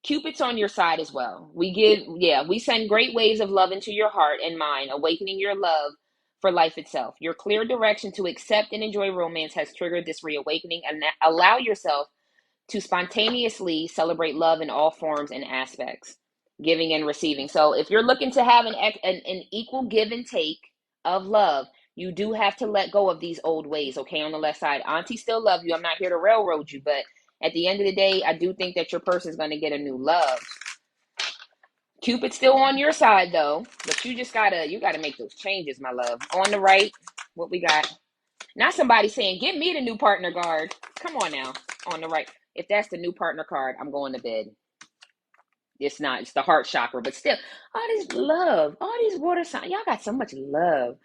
Speaker 1: Cupid's on your side as well. We send great waves of love into your heart and mind, awakening your love for life itself. Your clear direction to accept and enjoy romance has triggered this reawakening, and allow yourself to spontaneously celebrate love in all forms and aspects, giving and receiving. So if you're looking to have an equal give and take of love, you do have to let go of these old ways, okay, on the left side. Auntie still love you. I'm not here to railroad you, but at the end of the day, I do think that your person's going to get a new love. Cupid's still on your side, though, but you gotta make those changes, my love. On the right, what we got? Not somebody saying, give me the new partner card. Come on now. On the right. If that's the new partner card, I'm going to bed. It's not. It's the heart chakra. But still, all this love. All these water signs. Y'all got so much love.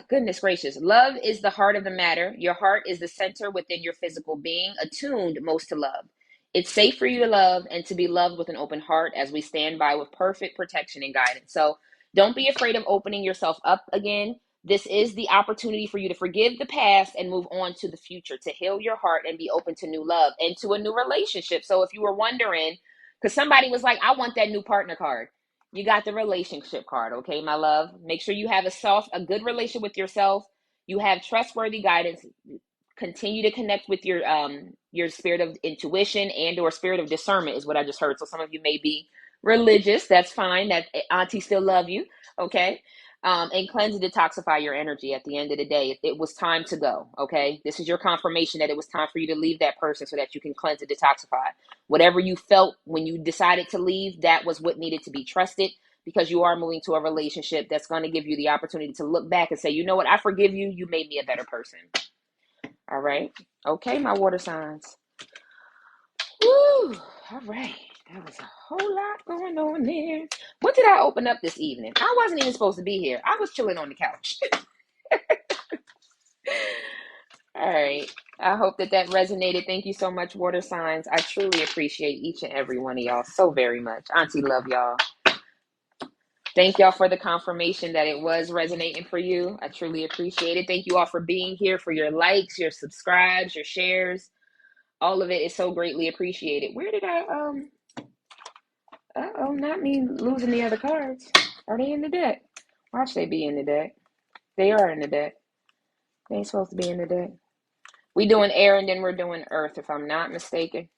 Speaker 1: Goodness gracious. Love is the heart of the matter. Your heart is the center within your physical being, attuned most to love. It's safe for you to love and to be loved with an open heart as we stand by with perfect protection and guidance. So don't be afraid of opening yourself up again. This is the opportunity for you to forgive the past and move on to the future, to heal your heart and be open to new love and to a new relationship. So if you were wondering, Because somebody was like, I want that new partner card. You got the relationship card, okay, my love? Make sure you have a good relationship with yourself. You have trustworthy guidance. Continue to connect with your spirit of intuition and or spirit of discernment is what I just heard. So some of you may be religious. That's fine. That auntie still love you, okay? And cleanse and detoxify your energy at the end of the day. It was time to go, okay? This is your confirmation that it was time for you to leave that person so that you can cleanse and detoxify. Whatever you felt when you decided to leave, that was what needed to be trusted, because you are moving to a relationship that's going to give you the opportunity to look back and say, you know what, I forgive you. You made me a better person. All right. Okay, my water signs. Woo. All right. That was a whole lot going on there. What did I open up this evening? I wasn't even supposed to be here. I was chilling on the couch. All right. I hope that resonated. Thank you so much, water signs. I truly appreciate each and every one of y'all so very much. Auntie love y'all. Thank y'all for the confirmation that it was resonating for you. I truly appreciate it. Thank you all for being here, for your likes, your subscribes, your shares. All of it is so greatly appreciated. Where did I, uh-oh, not me losing the other cards. Are they in the deck? Watch they be in the deck. They are in the deck. They ain't supposed to be in the deck. We doing air and then we're doing earth, if I'm not mistaken.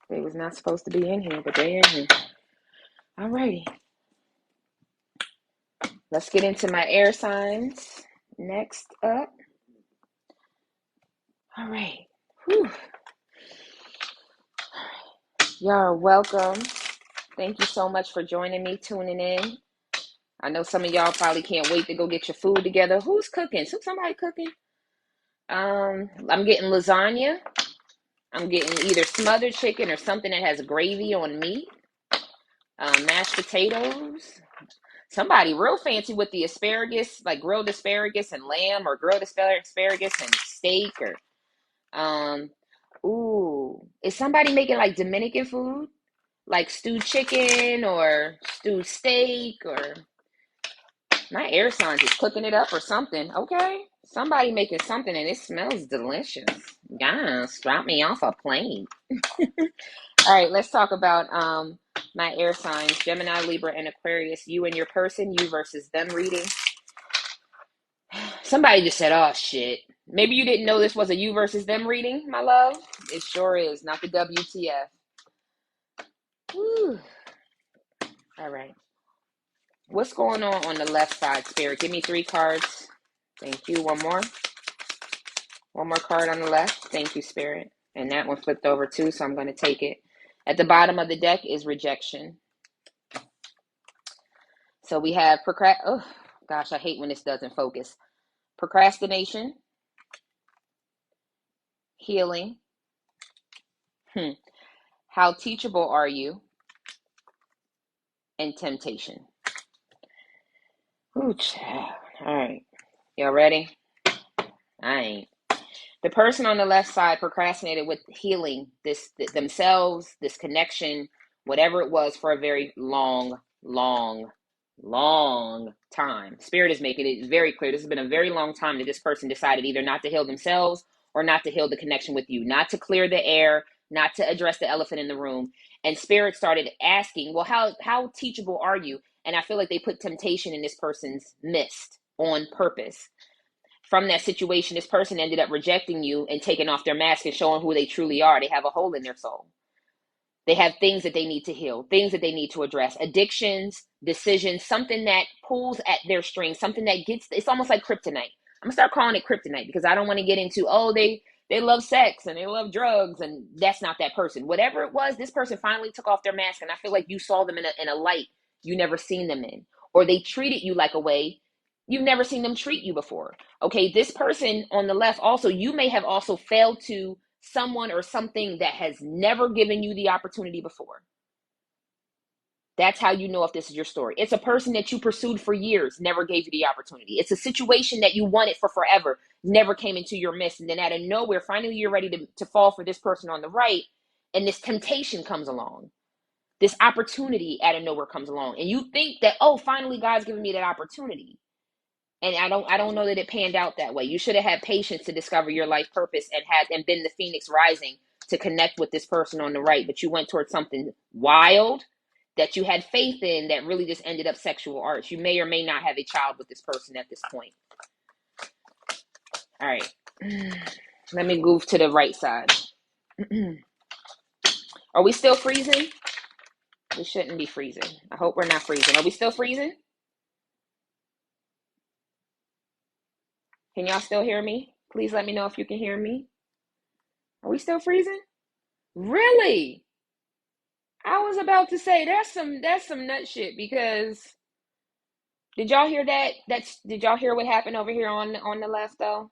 Speaker 1: They was not supposed to be in here, but they're in here. Alrighty. Let's get into my air signs. Next up. All right. Whew. Y'all are welcome. Thank you so much for joining me, tuning in. I know some of y'all probably can't wait to go get your food together. Who's cooking? Somebody cooking? I'm getting lasagna. I'm getting either smothered chicken or something that has gravy on meat. Mashed potatoes. Somebody real fancy with the asparagus, like grilled asparagus and lamb, or grilled asparagus and steak, or ooh, is somebody making like Dominican food, like stewed chicken or stewed steak, or my air signs is cooking it up or something. Okay, somebody making something and it smells delicious. Guys, drop me off a plane. All right, let's talk about my air signs, Gemini, Libra, and Aquarius. You and your person, you versus them reading. Somebody just said, oh, shit. Maybe you didn't know this was a you versus them reading, my love. It sure is, not the WTF. Whew. All right. What's going on the left side, Spirit? Give me 3 cards. Thank you. One more. One more card on the left. Thank you, Spirit. And that one flipped over too, so I'm going to take it. At the bottom of the deck is rejection. So we have oh gosh, I hate when this doesn't focus. Procrastination, healing. How teachable are you? And temptation. Ooh, child. All right. Y'all ready? I ain't. The person on the left side procrastinated with healing themselves, this connection, whatever it was, for a very long time. Spirit is making it very clear. This has been a very long time that this person decided either not to heal themselves or not to heal the connection with you, not to clear the air, not to address the elephant in the room. And Spirit started asking, well, how teachable are you? And I feel like they put temptation in this person's midst on purpose. From that situation, this person ended up rejecting you and taking off their mask and showing who they truly are. They have a hole in their soul. They have things that they need to heal, things that they need to address, addictions, decisions, something that pulls at their strings, something that it's almost like kryptonite. I'm gonna start calling it kryptonite because I don't want to get into, they love sex and they love drugs, and that's not that person. Whatever it was, this person finally took off their mask, and I feel like you saw them in a light you never seen them in, or they treated you like a way you've never seen them treat you before. Okay, this person on the left also, you may have also failed to someone or something that has never given you the opportunity before. That's how you know if this is your story. It's a person that you pursued for years, never gave you the opportunity. It's a situation that you wanted for forever, never came into your midst. And then out of nowhere, finally you're ready to fall for this person on the right. And this temptation comes along. This opportunity out of nowhere comes along. And you think that, oh, finally God's giving me that opportunity. And I don't know that it panned out that way. You should have had patience to discover your life purpose and been the phoenix rising to connect with this person on the right, but you went towards something wild that you had faith in that really just ended up sexual arts. You may or may not have a child with this person at this point. All right. Let me move to the right side. Are we still freezing? We shouldn't be freezing. I hope we're not freezing. Are we still freezing? Can y'all still hear me? Please let me know if you can hear me. Are we still freezing? Really? I was about to say that's some nut shit, because did y'all hear that? Did y'all hear what happened over here on the left though?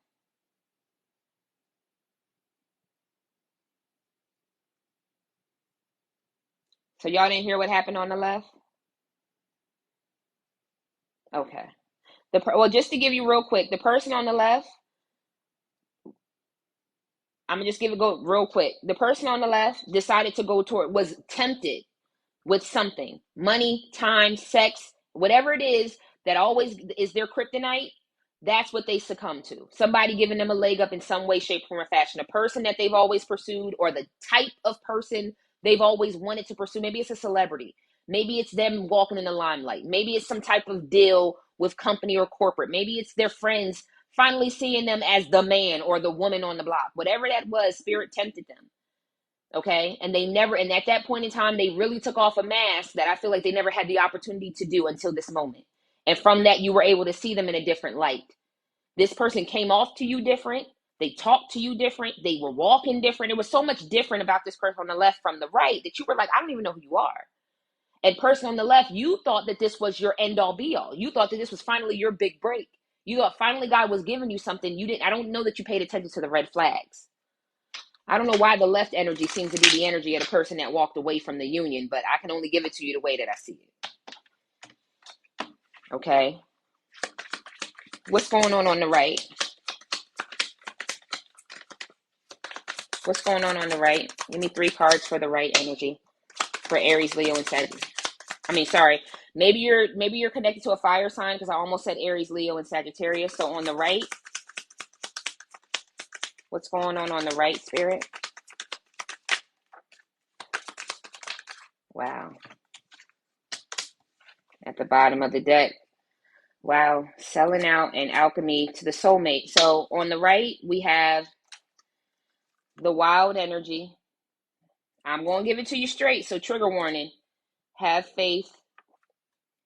Speaker 1: So y'all didn't hear what happened on the left? Okay. Well, just to give you real quick, the person on the left, I'm gonna just go real quick. The person on the left decided to go toward, was tempted with something, money, time, sex, whatever it is that always is their kryptonite. That's what they succumb to. Somebody giving them a leg up in some way, shape, form, or fashion. A person that they've always pursued, or the type of person they've always wanted to pursue. Maybe it's a celebrity. Maybe it's them walking in the limelight. Maybe it's some type of deal with company or corporate. Maybe it's their friends finally seeing them as the man or the woman on the block. Whatever that was, spirit tempted them. Okay. And they never, and at that point in time, they really took off a mask that I feel like they never had the opportunity to do until this moment. And from that, you were able to see them in a different light. This person came off to you different. They talked to you different. They were walking different. It was so much different about this person on the left from the right that you were like, I don't even know who you are. And person on the left, you thought that this was your end all be all. You thought that this was finally your big break. You thought finally God was giving you something. You didn't. I don't know that you paid attention to the red flags. I don't know why the left energy seems to be the energy of the person that walked away from the union, but I can only give it to you the way that I see it. Okay. What's going on the right? What's going on the right? Give me 3 cards for the right energy for Aries, Leo, and Sagittarius. Maybe you're connected to a fire sign, because I almost said Aries, Leo, and Sagittarius. So on the right, what's going on the right, Spirit? Wow. At the bottom of the deck. Wow. Selling out and alchemy to the soulmate. So on the right, we have the wild energy. I'm going to give it to you straight. So trigger warning. Have faith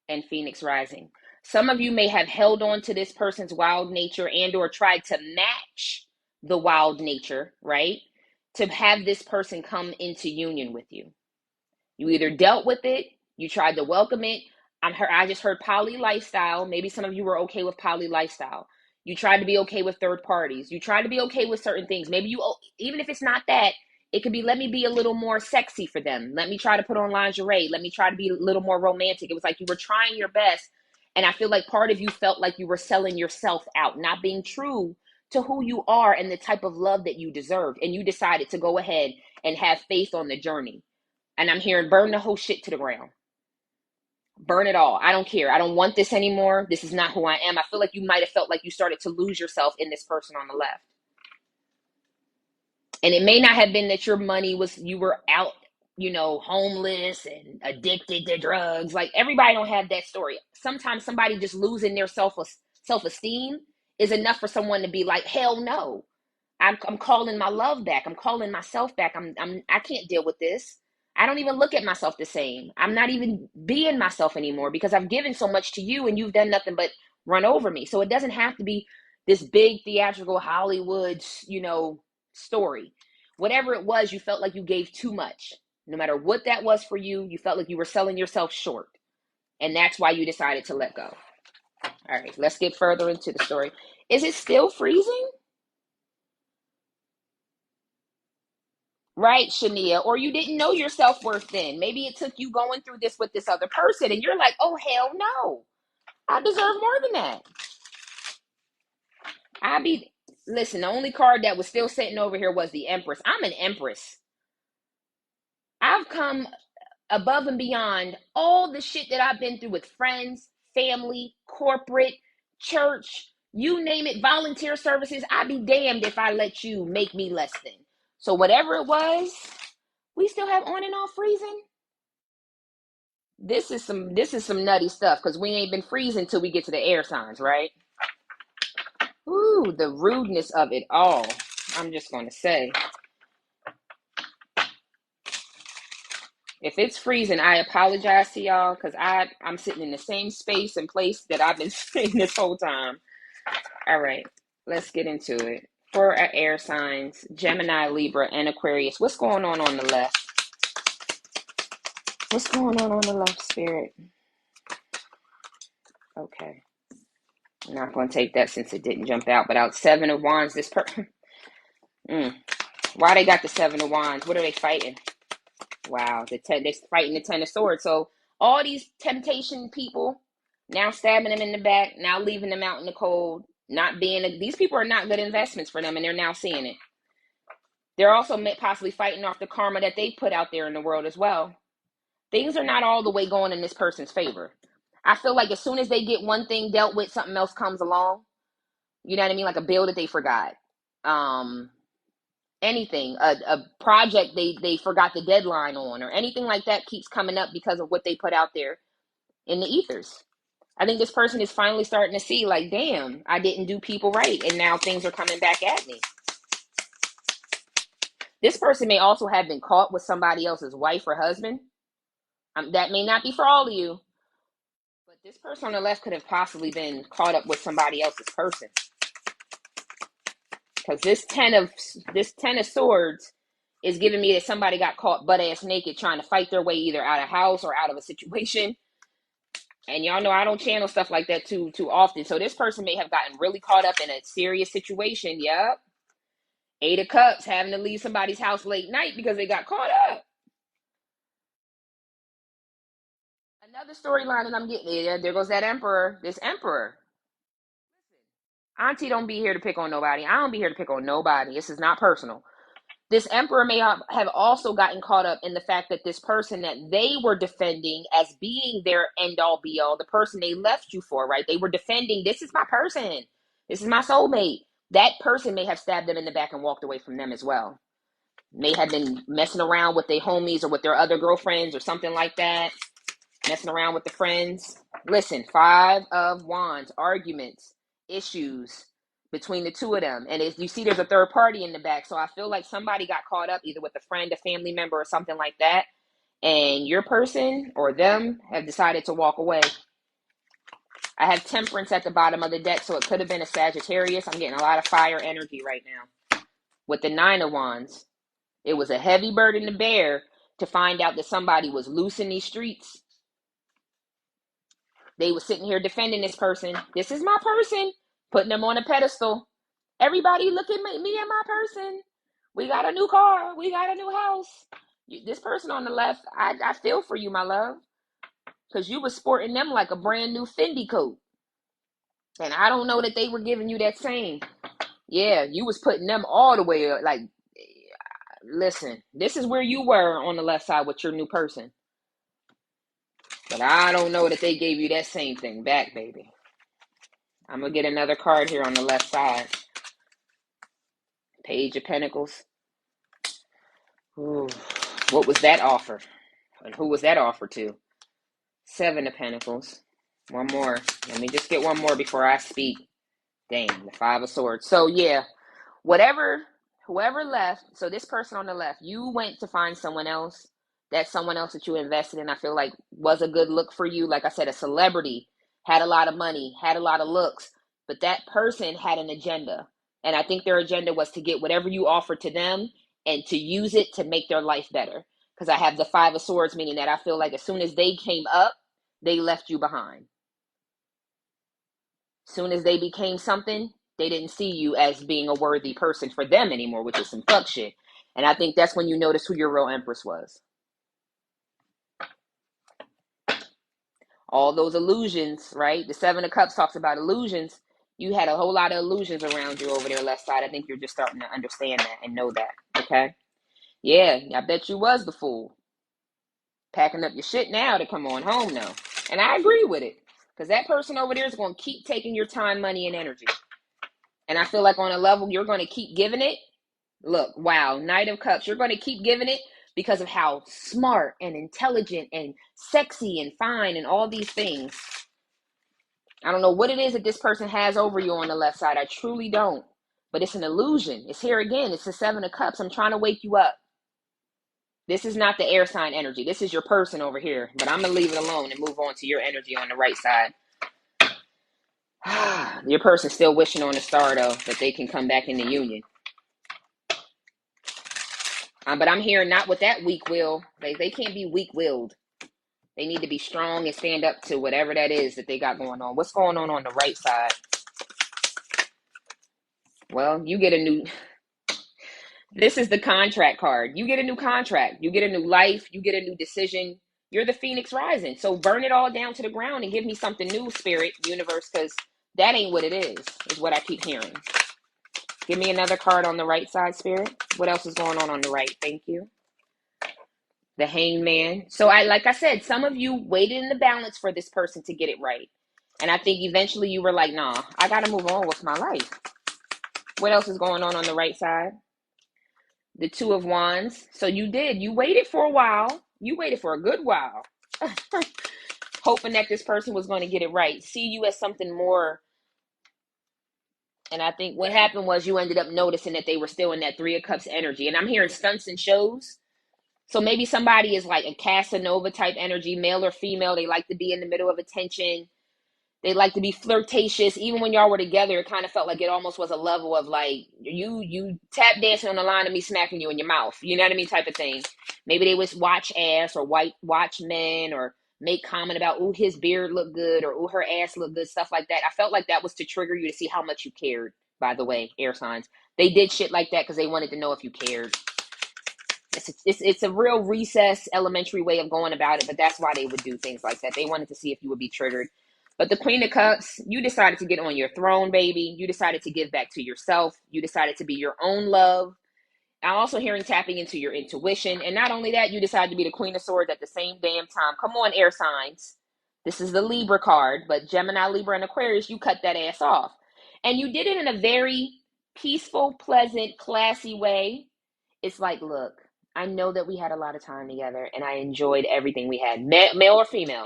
Speaker 1: and Phoenix rising. Some of you may have held on to this person's wild nature and or tried to match the wild nature, right? To have this person come into union with you. You either dealt with it, you tried to welcome it. I just heard poly lifestyle. Maybe some of you were okay with poly lifestyle. You tried to be okay with third parties. You tried to be okay with certain things. Maybe you, even if it's not that, it could be, let me be a little more sexy for them. Let me try to put on lingerie. Let me try to be a little more romantic. It was like you were trying your best. And I feel like part of you felt like you were selling yourself out, not being true to who you are and the type of love that you deserved. And you decided to go ahead and have faith on the journey. And I'm hearing burn the whole shit to the ground. Burn it all. I don't care. I don't want this anymore. This is not who I am. I feel like you might have felt like you started to lose yourself in this person on the left. And it may not have been that your money was, you were out, homeless and addicted to drugs. Like, everybody don't have that story. Sometimes somebody just losing their self-esteem is enough for someone to be like, hell no. I'm calling my love back. I'm calling myself back. I can't deal with this. I don't even look at myself the same. I'm not even being myself anymore, because I've given so much to you and you've done nothing but run over me. So it doesn't have to be this big theatrical Hollywood, story. Whatever it was, you felt like you gave too much. No matter what that was for you, you felt like you were selling yourself short. And that's why you decided to let go. All right, let's get further into the story. Is it still freezing? Right, Shania? Or you didn't know your self-worth then. Maybe it took you going through this with this other person and you're like, oh, hell no. I deserve more than that. Listen, the only card that was still sitting over here was the Empress. I'm an Empress. I've come above and beyond all the shit that I've been through with friends, family, corporate, church, you name it, volunteer services. I'd be damned if I let you make me less than. So whatever it was, we still have on and off freezing. This is some nutty stuff, because we ain't been freezing till we get to the air signs, right? Ooh, the rudeness of it all. I'm just gonna say, if it's freezing, I apologize to y'all, because I'm sitting in the same space and place that I've been sitting this whole time. All right, let's get into it. For our air signs, Gemini, Libra, and Aquarius, what's going on the left? What's going on the left, Spirit? Okay. I'm not going to take that since it didn't jump out. But out 7 of Wands, this person. Why they got the 7 of Wands? What are they fighting? Wow. They're fighting the 10 of Swords. So all these temptation people, now stabbing them in the back, now leaving them out in the cold, these people are not good investments for them, and they're now seeing it. They're also possibly fighting off the karma that they put out there in the world as well. Things are not all the way going in this person's favor. I feel like as soon as they get one thing dealt with, something else comes along. You know what I mean? Like a bill that they forgot. Anything, a project they forgot the deadline on, or anything like that keeps coming up because of what they put out there in the ethers. I think this person is finally starting to see, like, damn, I didn't do people right, and now things are coming back at me. This person may also have been caught with somebody else's wife or husband. That may not be for all of you, but this person on the left could have possibly been caught up with somebody else's person. Because this 10 of Swords is giving me that somebody got caught butt-ass naked trying to fight their way either out of house or out of a situation. And y'all know I don't channel stuff like that too often. So this person may have gotten really caught up in a serious situation. Yep. 8 of Cups, having to leave somebody's house late night because they got caught up. Another storyline that I'm getting, there goes that Emperor, this Emperor. Auntie don't be here to pick on nobody. I don't be here to pick on nobody. This is not personal. This Emperor may have also gotten caught up in the fact that this person that they were defending as being their end-all be-all, the person they left you for, right? They were defending, this is my person. This is my soulmate. That person may have stabbed them in the back and walked away from them as well. May have been messing around with their homies or with their other girlfriends or something like that. Messing around with the friends. Listen, 5 of Wands, arguments, issues between the two of them. And as you see, there's a third party in the back. So I feel like somebody got caught up either with a friend, a family member, or something like that. And your person or them have decided to walk away. I have Temperance at the bottom of the deck, so it could have been a Sagittarius. I'm getting a lot of fire energy right now. With the 9 of Wands, it was a heavy burden to bear to find out that somebody was loose in these streets. They were sitting here defending this person. This is my person. Putting them on a pedestal. Everybody look at me and my person. We got a new car. We got a new house. This person on the left, I feel for you, my love. Because you were sporting them like a brand new Fendi coat. And I don't know that they were giving you that same. Yeah, you was putting them all the way up. Like, listen, this is where you were on the left side with your new person. But I don't know that they gave you that same thing back, baby. I'm going to get another card here on the left side. Page of Pentacles. Ooh, what was that offer? And who was that offer to? 7 of Pentacles. One more. Let me just get one more before I speak. Dang, the 5 of Swords. So, yeah, whoever left, so this person on the left, you went to find someone else. That someone else that you invested in, I feel like, was a good look for you. Like I said, a celebrity, had a lot of money, had a lot of looks, but that person had an agenda. And I think their agenda was to get whatever you offered to them and to use it to make their life better. Because I have the 5 of Swords, meaning that I feel like as soon as they came up, they left you behind. As soon as they became something, they didn't see you as being a worthy person for them anymore, which is some fuck shit. And I think that's when you notice who your real Empress was. All those illusions, right? The 7 of Cups talks about illusions. You had a whole lot of illusions around you over there left side. I think you're just starting to understand that and know that, okay? Yeah, I bet you was the fool. Packing up your shit now to come on home now. And I agree with it. Because that person over there is going to keep taking your time, money, and energy. And I feel like on a level, you're going to keep giving it. Look, wow, Knight of Cups. You're going to keep giving it because of how smart and intelligent and sexy and fine and all these things. I don't know what it is that this person has over you on the left side. I truly don't. But it's an illusion. It's here again. It's the Seven of Cups. I'm trying to wake you up. This is not the air sign energy. This is your person over here. But I'm going to leave it alone and move on to your energy on the right side. Your person's still wishing on a star, though, that they can come back in the union. But I'm hearing not with that weak will. They can't be weak-willed. They need to be strong and stand up to whatever that is that they got going on. What's going on the right side? Well, you get a new... This is the contract card. You get a new contract. You get a new life. You get a new decision. You're the Phoenix rising. So burn it all down to the ground and give me something new, Spirit, Universe, because that ain't what it is what I keep hearing. Give me another card on the right side, Spirit. What else is going on the right? Thank you. The Hangman. So like I said, some of you waited in the balance for this person to get it right. And I think eventually you were like, nah, I got to move on with my life. What else is going on the right side? The Two of Wands. So you waited for a while. You waited for a good while. Hoping that this person was going to get it right. See you as something more. And I think what happened was you ended up noticing that they were still in that Three of Cups energy. And I'm hearing stunts and shows. So maybe somebody is like a Casanova type energy, male or female. They like to be in the middle of attention. They like to be flirtatious. Even when y'all were together, it kind of felt like it almost was a level of like you tap dancing on the line of me smacking you in your mouth. You know what I mean? Type of thing. Maybe they was watch ass or watch men or make comment about, ooh, his beard looked good or ooh, her ass looked good, stuff like that. I felt like that was to trigger you to see how much you cared, by the way, air signs. They did shit like that because they wanted to know if you cared. It's a real recess elementary way of going about it, but that's why they would do things like that. They wanted to see if you would be triggered. But the Queen of Cups, you decided to get on your throne, baby. You decided to give back to yourself. You decided to be your own love. I'm also hearing tapping into your intuition. And not only that, you decided to be the Queen of Swords at the same damn time. Come on, air signs. This is the Libra card, but Gemini, Libra, and Aquarius, you cut that ass off. And you did it in a very peaceful, pleasant, classy way. It's like, look, I know that we had a lot of time together and I enjoyed everything we had, male or female,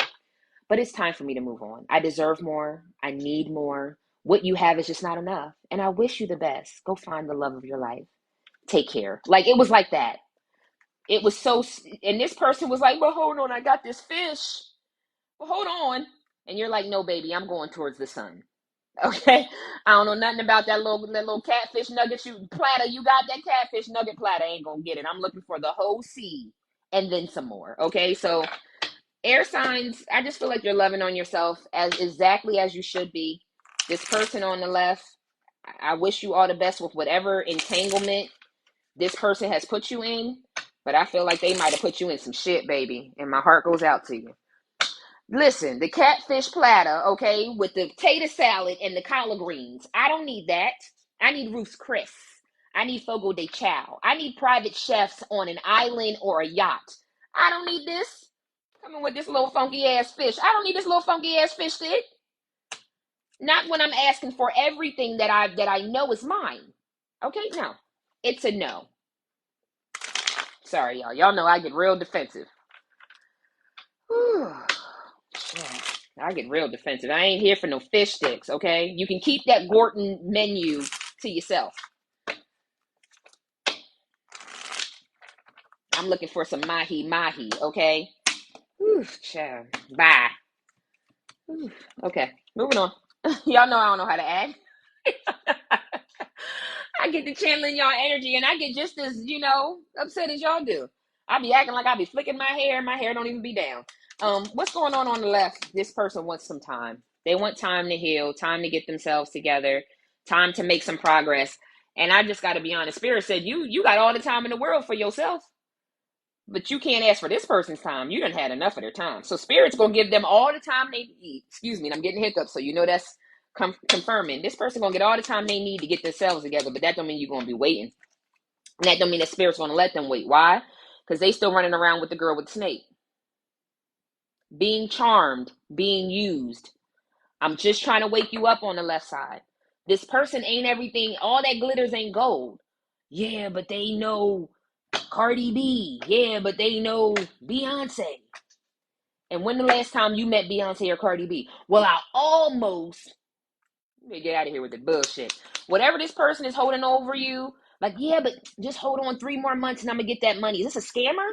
Speaker 1: but it's time for me to move on. I deserve more. I need more. What you have is just not enough. And I wish you the best. Go find the love of your life. Take care. Like, it was like that. It was so, and this person was like, well, hold on. I got this fish. Well, hold on. And you're like, no, baby, I'm going towards the sun. Okay, I don't know nothing about that little catfish nugget platter. You got that catfish nugget platter, ain't gonna get it. I'm looking for the whole sea and then some more. Okay, so air signs, I just feel like you're loving on yourself as exactly as you should be. This person on the left, I wish you all the best with whatever entanglement this person has put you in, but I feel like they might have put you in some shit, baby, and my heart goes out to you. Listen, the catfish platter, okay, with the potato salad and the collard greens. I don't need that. I need Ruth's Chris. I need Fogo de Chao. I need private chefs on an island or a yacht. I don't need this. Coming with this little funky ass fish. I don't need this little funky ass fish stick. Not when I'm asking for everything that I know is mine. Okay, no. It's a no. Sorry, y'all. Y'all know I get real defensive. Whew. I get real defensive. I ain't here for no fish sticks, okay? You can keep that Gorton menu to yourself. I'm looking for some mahi, okay? Whew, child. Bye. Whew. Okay, moving on. Y'all know I don't know how to act. I get to channeling y'all energy, and I get just as, upset as y'all do. I be acting like I be flicking my hair. My hair don't even be down. What's going on the left? This person wants some time. They want time to heal, time to get themselves together, time to make some progress. And I just got to be honest. Spirit said, you got all the time in the world for yourself, but you can't ask for this person's time. You done had enough of their time. So Spirit's going to give them all the time they need. Excuse me, and I'm getting hiccups, so that's confirming. This person going to get all the time they need to get themselves together, but that don't mean you're going to be waiting. And that don't mean that Spirit's going to let them wait. Why? Because they still running around with the girl with the snake. Being charmed, being used. I'm just trying to wake you up on the left side. This person ain't everything. All that glitters ain't gold. Yeah, but they know Cardi B. Yeah, but they know Beyonce. And when the last time you met Beyonce or Cardi B? Well, I almost. Get out of here with the bullshit. Whatever this person is holding over you, like, yeah, but just hold on 3 more months and I'm going to get that money. Is this a scammer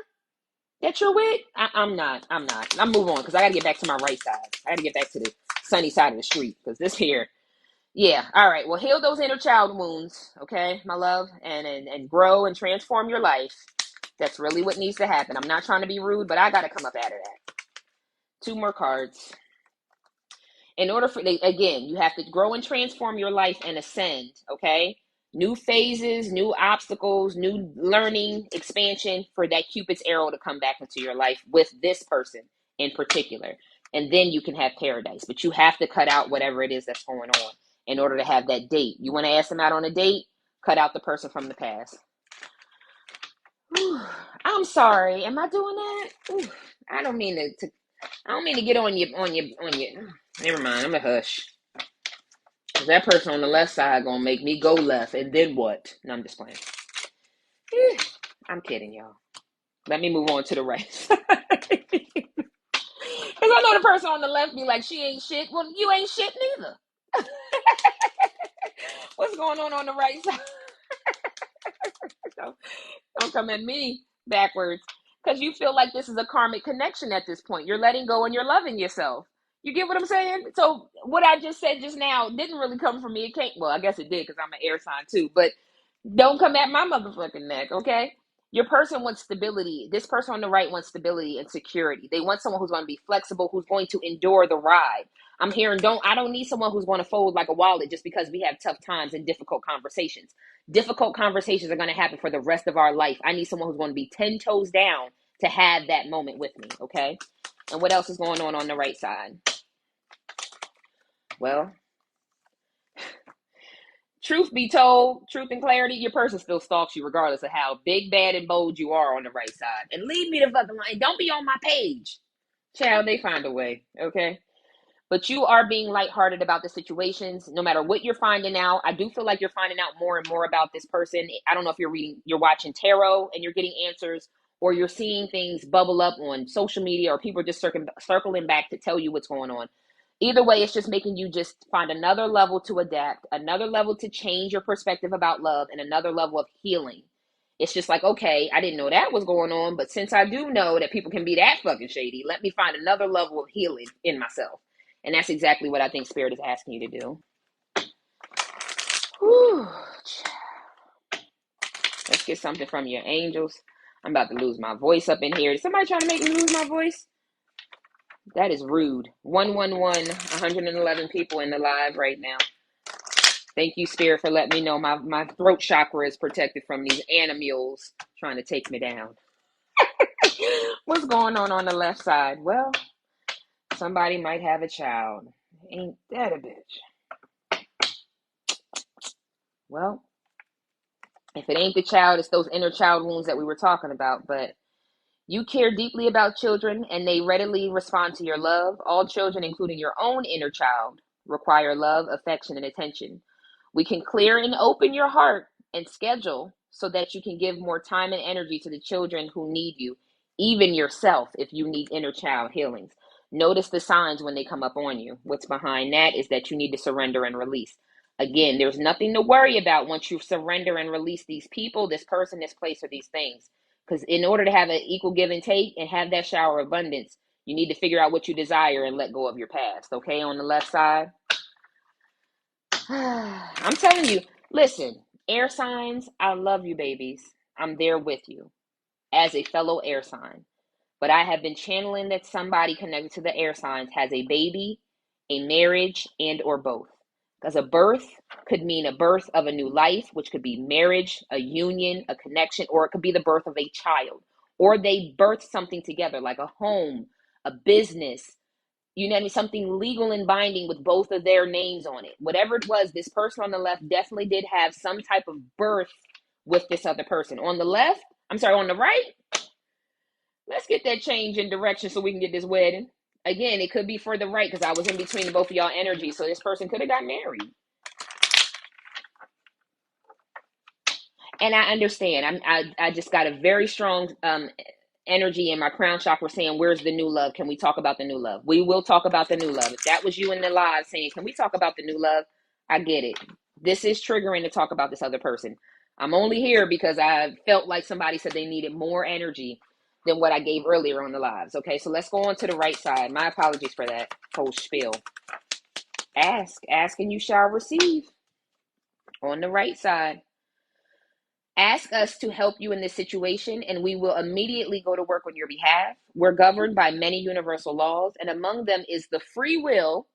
Speaker 1: that you're with? I'm not. I'm moving on because I got to get back to my right side. I got to get back to the sunny side of the street because this here. Yeah. All right. Well, heal those inner child wounds, okay, my love, and grow and transform your life. That's really what needs to happen. I'm not trying to be rude, but I got to come up out of that. 2 more cards. In order for, again, you have to grow and transform your life and ascend, okay? New phases, new obstacles, new learning, expansion for that Cupid's arrow to come back into your life with this person in particular. And then you can have paradise. But you have to cut out whatever it is that's going on in order to have that date. You want to ask them out on a date? Cut out the person from the past. Whew. I'm sorry. Am I doing that? Whew. I don't mean to get on you. Never mind. I'm a hush. Cause that person on the left side gonna make me go left, and then what? No, I'm just playing. I'm kidding, y'all. Let me move on to the right side. Cause I know the person on the left be like, she ain't shit. Well, you ain't shit neither. What's going on the right side? Don't come at me backwards. Because you feel like this is a karmic connection at this point. You're letting go and you're loving yourself. You get what I'm saying? So what I just said just now didn't really come from me. It came, well, I guess it did because I'm an air sign too. But don't come at my motherfucking neck, okay? Your person wants stability. This person on the right wants stability and security. They want someone who's going to be flexible, who's going to endure the ride. I'm hearing, I don't need someone who's going to fold like a wallet just because we have tough times and difficult conversations. Difficult conversations are going to happen for the rest of our life. I need someone who's going to be 10 toes down to have that moment with me, okay? And what else is going on the right side? Well, truth be told, truth and clarity, your person still stalks you regardless of how big, bad, and bold you are on the right side. And leave me the fucking line. Don't be on my page. Child, they find a way, okay? But you are being lighthearted about the situations, no matter what you're finding out. I do feel like you're finding out more and more about this person. I don't know if you're watching tarot and you're getting answers, or you're seeing things bubble up on social media, or people are just circling back to tell you what's going on. Either way, it's just making you just find another level to adapt, another level to change your perspective about love, and another level of healing. It's just like, okay, I didn't know that was going on, but since I do know that people can be that fucking shady, let me find another level of healing in myself. And that's exactly what I think Spirit is asking you to do. Whew. Let's get something from your angels. I'm about to lose my voice up in here. Is somebody trying to make me lose my voice? That is rude. 111, 111 people in the live right now. Thank you, Spirit, for letting me know my throat chakra is protected from these animals trying to take me down. What's going on the left side? Well, somebody might have a child. Ain't that a bitch? Well, if it ain't the child, it's those inner child wounds that we were talking about. But you care deeply about children, and they readily respond to your love. All children, including your own inner child, require love, affection, and attention. We can clear and open your heart and schedule so that you can give more time and energy to the children who need you, even yourself if you need inner child healings. Notice the signs when they come up on you. What's behind that is that you need to surrender and release. Again, there's nothing to worry about once you surrender and release these people, this person, this place, or these things. Because in order to have an equal give and take and have that shower of abundance, you need to figure out what you desire and let go of your past. Okay, on the left side. I'm telling you, listen, air signs, I love you, babies. I'm there with you as a fellow air sign. But I have been channeling that somebody connected to the air signs has a baby, a marriage, and or both. Because a birth could mean a birth of a new life, which could be marriage, a union, a connection, or it could be the birth of a child. Or they birth something together, like a home, a business, you know, something legal and binding with both of their names on it. Whatever it was, this person on the left definitely did have some type of birth with this other person. On the right, let's get that change in direction so we can get this wedding. Again, it could be for the right because I was in between both of y'all energy. So this person could have got married. And I understand. I just got a very strong energy in my crown chakra saying, where's the new love? Can we talk about the new love? We will talk about the new love. If that was you in the live saying, can we talk about the new love? I get it. This is triggering to talk about this other person. I'm only here because I felt like somebody said they needed more energy than what I gave earlier on the lives. Okay, so let's go on to the right side. My apologies for that whole spiel. Ask and you shall receive. On the right side. Ask us to help you in this situation, and we will immediately go to work on your behalf. We're governed by many universal laws, and among them is the free will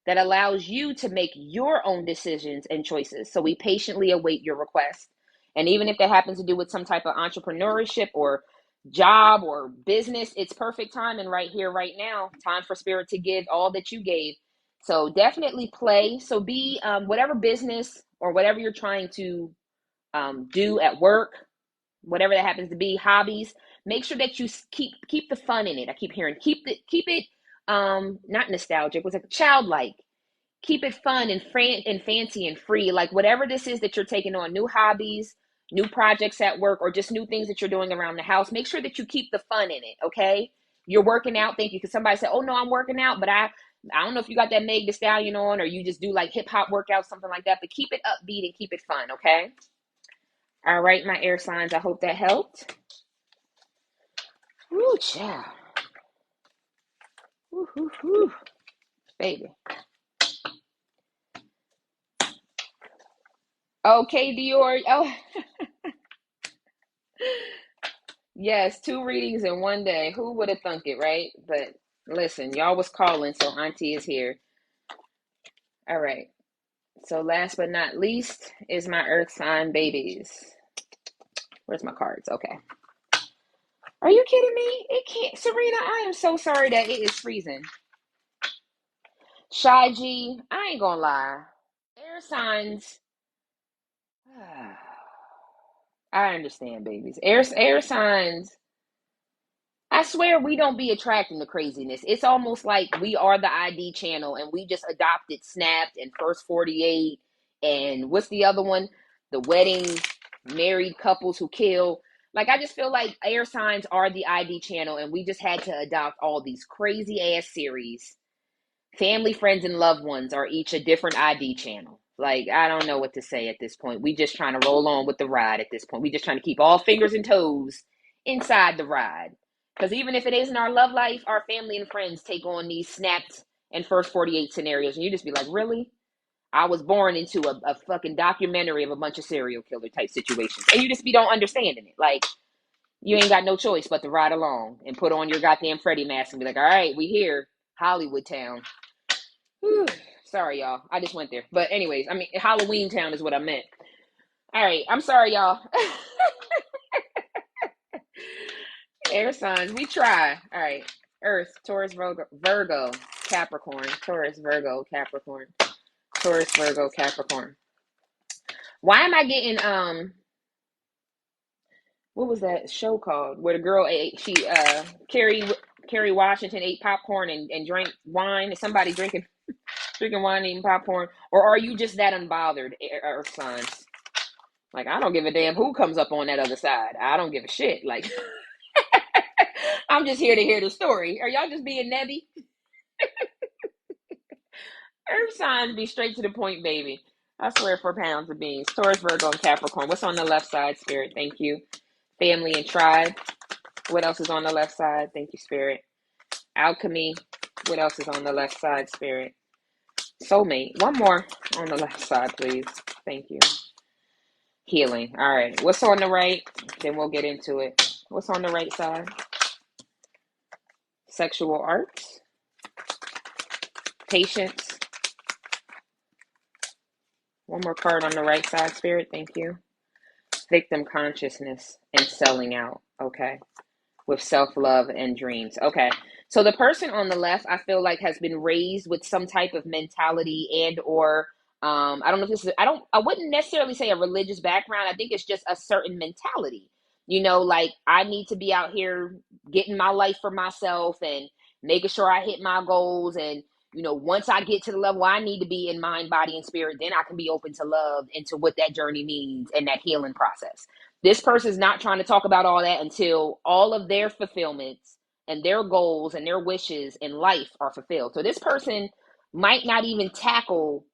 Speaker 1: that allows you to make your own decisions and choices. So we patiently await your request. And even if that happens to do with some type of entrepreneurship or job or business, it's perfect time and right here, right now. Time for spirit to give all that you gave. So definitely play. So be whatever business or whatever you're trying to do at work, whatever that happens to be, hobbies. Make sure that you keep the fun in it. I keep hearing keep it not nostalgic. Was it childlike? Keep it fun and fancy and free. Like whatever this is that you're taking on, new hobbies, new projects at work, or just new things that you're doing around the house. Make sure that you keep the fun in it. Okay, you're working out. Thank you. Because somebody said, "Oh no, I'm working out," but I don't know if you got that Meg Thee Stallion on, or you just do like hip hop workouts, something like that. But keep it upbeat and keep it fun. Okay. All right, my air signs. I hope that helped. Woo, child. Woo, woo, woo. Baby. Okay, Dior. Oh, yes, 2 readings in one day. Who would have thunk it, right? But listen, y'all was calling, so Auntie is here. All right. So last but not least is my earth sign babies. Where's my cards? Okay. Are you kidding me? It can't. Serena, I am so sorry that it is freezing. Shy G, I ain't gonna lie. Air signs. I understand, babies. Air signs. I swear we don't be attracting the craziness. It's almost like we are the ID channel and we just adopted Snapped and First 48 and what's the other one? The wedding married couples who kill. Like I just feel like air signs are the ID channel and we just had to adopt all these crazy ass series. Family, friends, and loved ones are each a different ID channel. Like I don't know what to say at this point. We just trying to roll on with the ride at this point. We just trying to keep all fingers and toes inside the ride. Because even if it isn't our love life, our family and friends take on these snapped and first 48 scenarios. And you just be like, really? I was born into a fucking documentary of a bunch of serial killer type situations. And you just be don't understanding it. Like, you ain't got no choice but to ride along and put on your goddamn Freddy mask and be like, all right, we here. Hollywood Town. Whew. Sorry, y'all. I just went there. But anyways, I mean, Halloween Town is what I meant. All right. I'm sorry, y'all. Air signs, we try. All right. Earth, Taurus, Virgo, Capricorn. Taurus, Virgo, Capricorn. Taurus, Virgo, Capricorn. Why am I getting what was that show called where the girl ate Kerry Washington ate popcorn and drank wine? Is somebody drinking wine and eating popcorn? Or are you just that unbothered, Earth signs? Like, I don't give a damn who comes up on that other side. I don't give a shit. Like, I'm just here to hear the story. Are y'all just being nebby? Earth signs be straight to the point, baby. I swear 4 pounds of beans. Taurus, Virgo, and Capricorn. What's on the left side, Spirit? Thank you. Family and tribe. What else is on the left side? Thank you, Spirit. Alchemy. What else is on the left side, Spirit? Soulmate. One more on the left side, please. Thank you. Healing. All right. What's on the right? Then we'll get into it. What's on the right side? Sexual arts. Patience. One more card on the right side, Spirit. Thank you. Victim consciousness and selling out. Okay. With self-love and dreams. Okay. So the person on the left, I feel like has been raised with some type of mentality and or I don't know if this is I wouldn't necessarily say a religious background. I think it's just a certain mentality. You know, like I need to be out here getting my life for myself and making sure I hit my goals and You know, once I get to the level I need to be in mind, body, and spirit, then I can be open to love and to what that journey means and that healing process. This person's not trying to talk about all that until all of their fulfillments and their goals and their wishes in life are fulfilled. So this person might not even tackle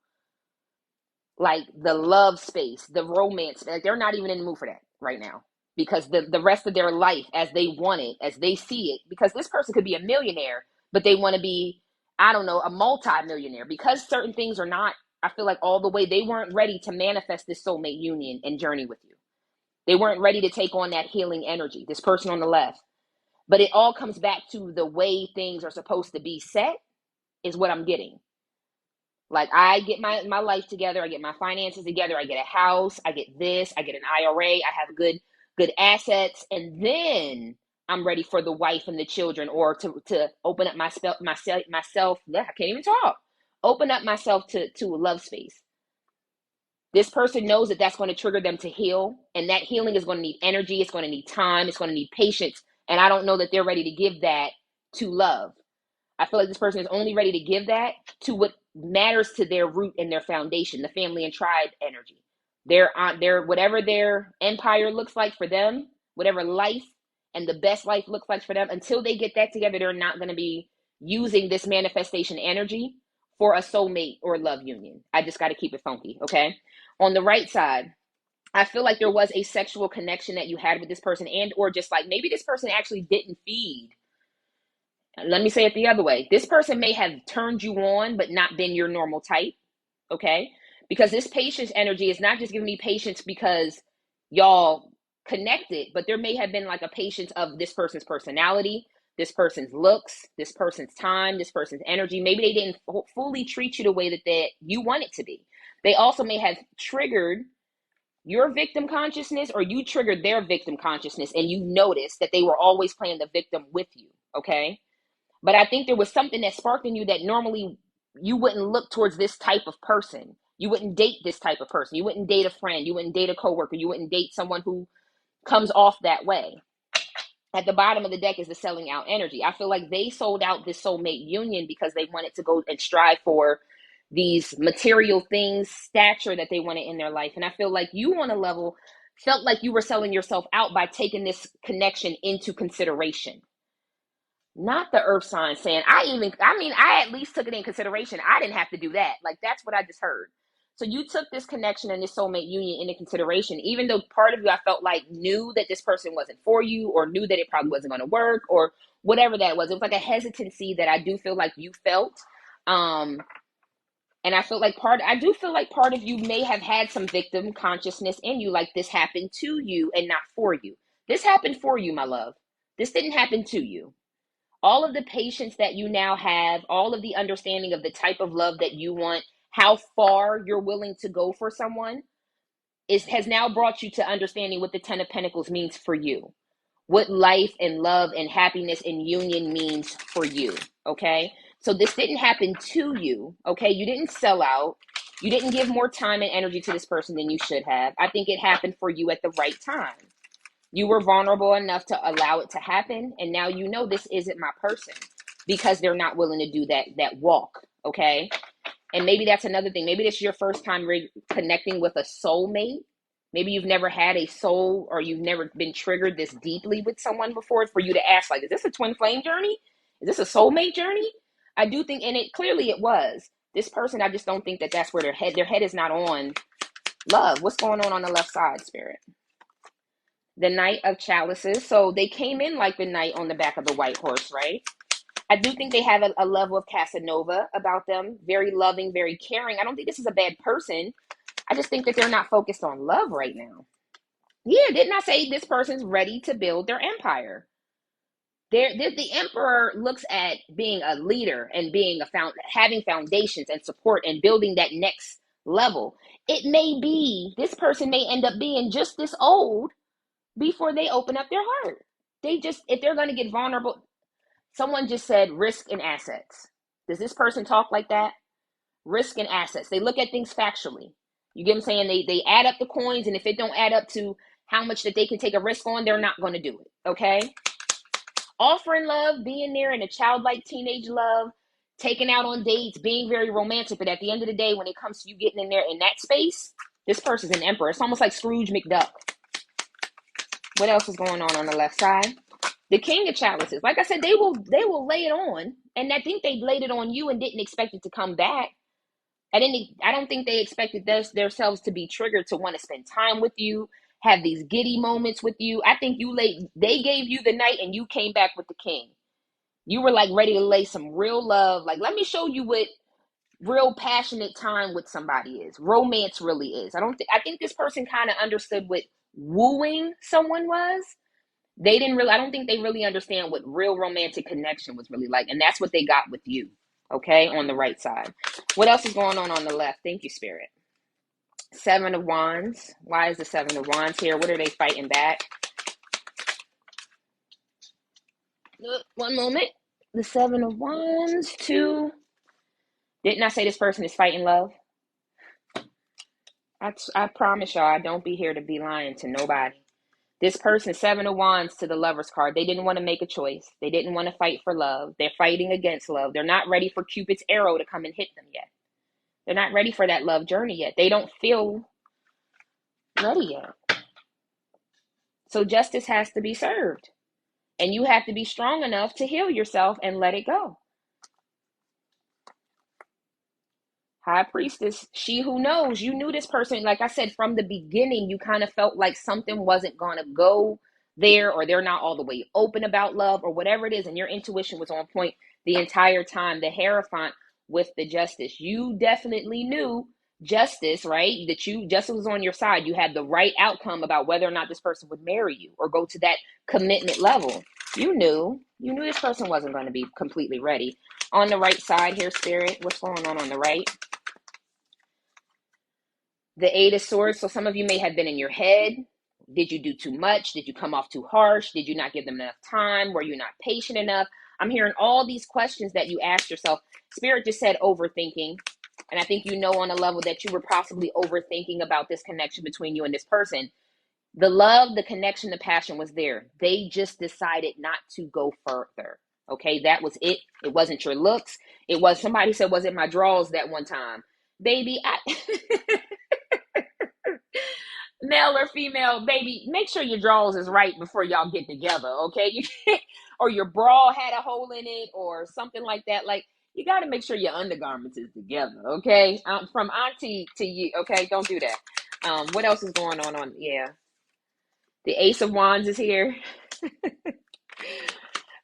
Speaker 1: like the love space, the romance. Like they're not even in the mood for that right now, because the rest of their life as they want it, as they see it, because this person could be a millionaire, but they want to be, I don't know, a multi-millionaire, because certain things are not, I feel like, all the way. They weren't ready to manifest this soulmate union and journey with you. They weren't ready to take on that healing energy, this person on the left. But it all comes back to the way things are supposed to be set is what I'm getting. Like, I get my life together, I get my finances together, I get a house, I get this, I get an IRA, I have good assets, and then I'm ready for the wife and the children, or to open up myself. Yeah, I can't even talk. Open up myself to a love space. This person knows that that's going to trigger them to heal, and that healing is going to need energy, it's going to need time, it's going to need patience, and I don't know that they're ready to give that to love. I feel like this person is only ready to give that to what matters to their root and their foundation, the family and tribe energy. Their whatever their empire looks like for them, whatever life and the best life looks like for them, until they get that together, they're not going to be using this manifestation energy for a soulmate or love union. I just got to keep it funky, okay? On the right side, I feel like there was a sexual connection that you had with this person, and or just like maybe this person actually didn't feed. Let me say it the other way. This person may have turned you on, but not been your normal type, okay? Because this patience energy is not just giving me patience because y'all connected, but there may have been like a patience of this person's personality, this person's looks, this person's time, this person's energy. Maybe they didn't fully treat you the way that you want it to be. They also may have triggered your victim consciousness, or you triggered their victim consciousness, and you noticed that they were always playing the victim with you, okay? But I think there was something that sparked in you that normally you wouldn't look towards this type of person. You wouldn't date this type of person. You wouldn't date a friend. You wouldn't date a coworker. You wouldn't date someone who comes off that way. At the bottom of the deck is the selling out energy. I feel like they sold out this soulmate union because they wanted to go and strive for these material things, stature that they wanted in their life. And I feel like you on a level felt like you were selling yourself out by taking this connection into consideration. Not the earth sign saying, I at least took it in consideration. I didn't have to do that. Like, that's what I just heard. So you took this connection and this soulmate union into consideration, even though part of you, I felt like, knew that this person wasn't for you, or knew that it probably wasn't going to work, or whatever that was. It was like a hesitancy that I do feel like you felt. And I feel like part of you may have had some victim consciousness in you, like this happened to you and not for you. This happened for you, my love. This didn't happen to you. All of the patience that you now have, all of the understanding of the type of love that you want, how far you're willing to go for someone, has now brought you to understanding what the Ten of Pentacles means for you, what life and love and happiness and union means for you, okay? So this didn't happen to you, okay? You didn't sell out. You didn't give more time and energy to this person than you should have. I think it happened for you at the right time. You were vulnerable enough to allow it to happen, and now you know this isn't my person because they're not willing to do that walk, okay? And maybe that's another thing. Maybe this is your first time connecting with a soulmate. Maybe you've never had a soul, or you've never been triggered this deeply with someone before for you to ask, like, is this a twin flame journey? Is this a soulmate journey? I do think, and clearly it was. This person, I just don't think that that's where their head is not on love. What's going on the left side, Spirit? The Knight of Chalices. So they came in like the knight on the back of the white horse, right? I do think they have a level of Casanova about them. Very loving, very caring. I don't think this is a bad person. I just think that they're not focused on love right now. Yeah, didn't I say this person's ready to build their empire? The Emperor looks at being a leader and being having foundations and support and building that next level. It may be, this person may end up being just this old before they open up their heart. If they're going to get vulnerable, someone just said risk and assets. Does this person talk like that? Risk and assets. They look at things factually. You get what I'm saying? They add up the coins, and if it don't add up to how much that they can take a risk on, they're not going to do it, okay? Offering love, being there in a childlike teenage love, taking out on dates, being very romantic. But at the end of the day, when it comes to you getting in there in that space, this person's an emperor. It's almost like Scrooge McDuck. What else is going on the left side? The King of Chalices. Like I said, they will lay it on. And I think they laid it on you and didn't expect it to come back. I don't think they expected themselves to be triggered to want to spend time with you, have these giddy moments with you. I think they gave you the knight and you came back with the king. You were like ready to lay some real love. Like, let me show you what real passionate time with somebody is. Romance really is. I think this person kind of understood what wooing someone was. I don't think they really understand what real romantic connection was really like. And that's what they got with you. Okay. On the right side. What else is going on the left? Thank you, Spirit. Seven of Wands. Why is the Seven of Wands here? What are they fighting back? One moment. The Seven of Wands. Two. Didn't I say this person is fighting love? I promise y'all, I don't be here to be lying to nobody. This person, Seven of Wands to the Lover's card. They didn't want to make a choice. They didn't want to fight for love. They're fighting against love. They're not ready for Cupid's arrow to come and hit them yet. They're not ready for that love journey yet. They don't feel ready yet. So justice has to be served. And you have to be strong enough to heal yourself and let it go. High Priestess, she who knows. You knew this person, like I said, from the beginning, you kind of felt like something wasn't going to go there, or they're not all the way open about love, or whatever it is, and your intuition was on point the entire time. The Hierophant with the Justice. You definitely knew justice, right? Justice was on your side. You had the right outcome about whether or not this person would marry you or go to that commitment level. You knew this person wasn't going to be completely ready. On the right side here, Spirit, what's going on the right? The Eight of Swords. So some of you may have been in your head. Did you do too much? Did you come off too harsh? Did you not give them enough time? Were you not patient enough? I'm hearing all these questions that you asked yourself. Spirit just said overthinking. And I think you know on a level that you were possibly overthinking about this connection between you and this person. The love, the connection, the passion was there. They just decided not to go further. Okay, that was it. It wasn't your looks. It was, somebody said, was it my draws that one time? Baby, male or female, baby, make sure your drawers is right before y'all get together, okay? Or your bra had a hole in it or something like that. Like, you got to make sure your undergarments is together, okay? From auntie to you, okay? Don't do that. What else is going on? Yeah. The Ace of Wands is here.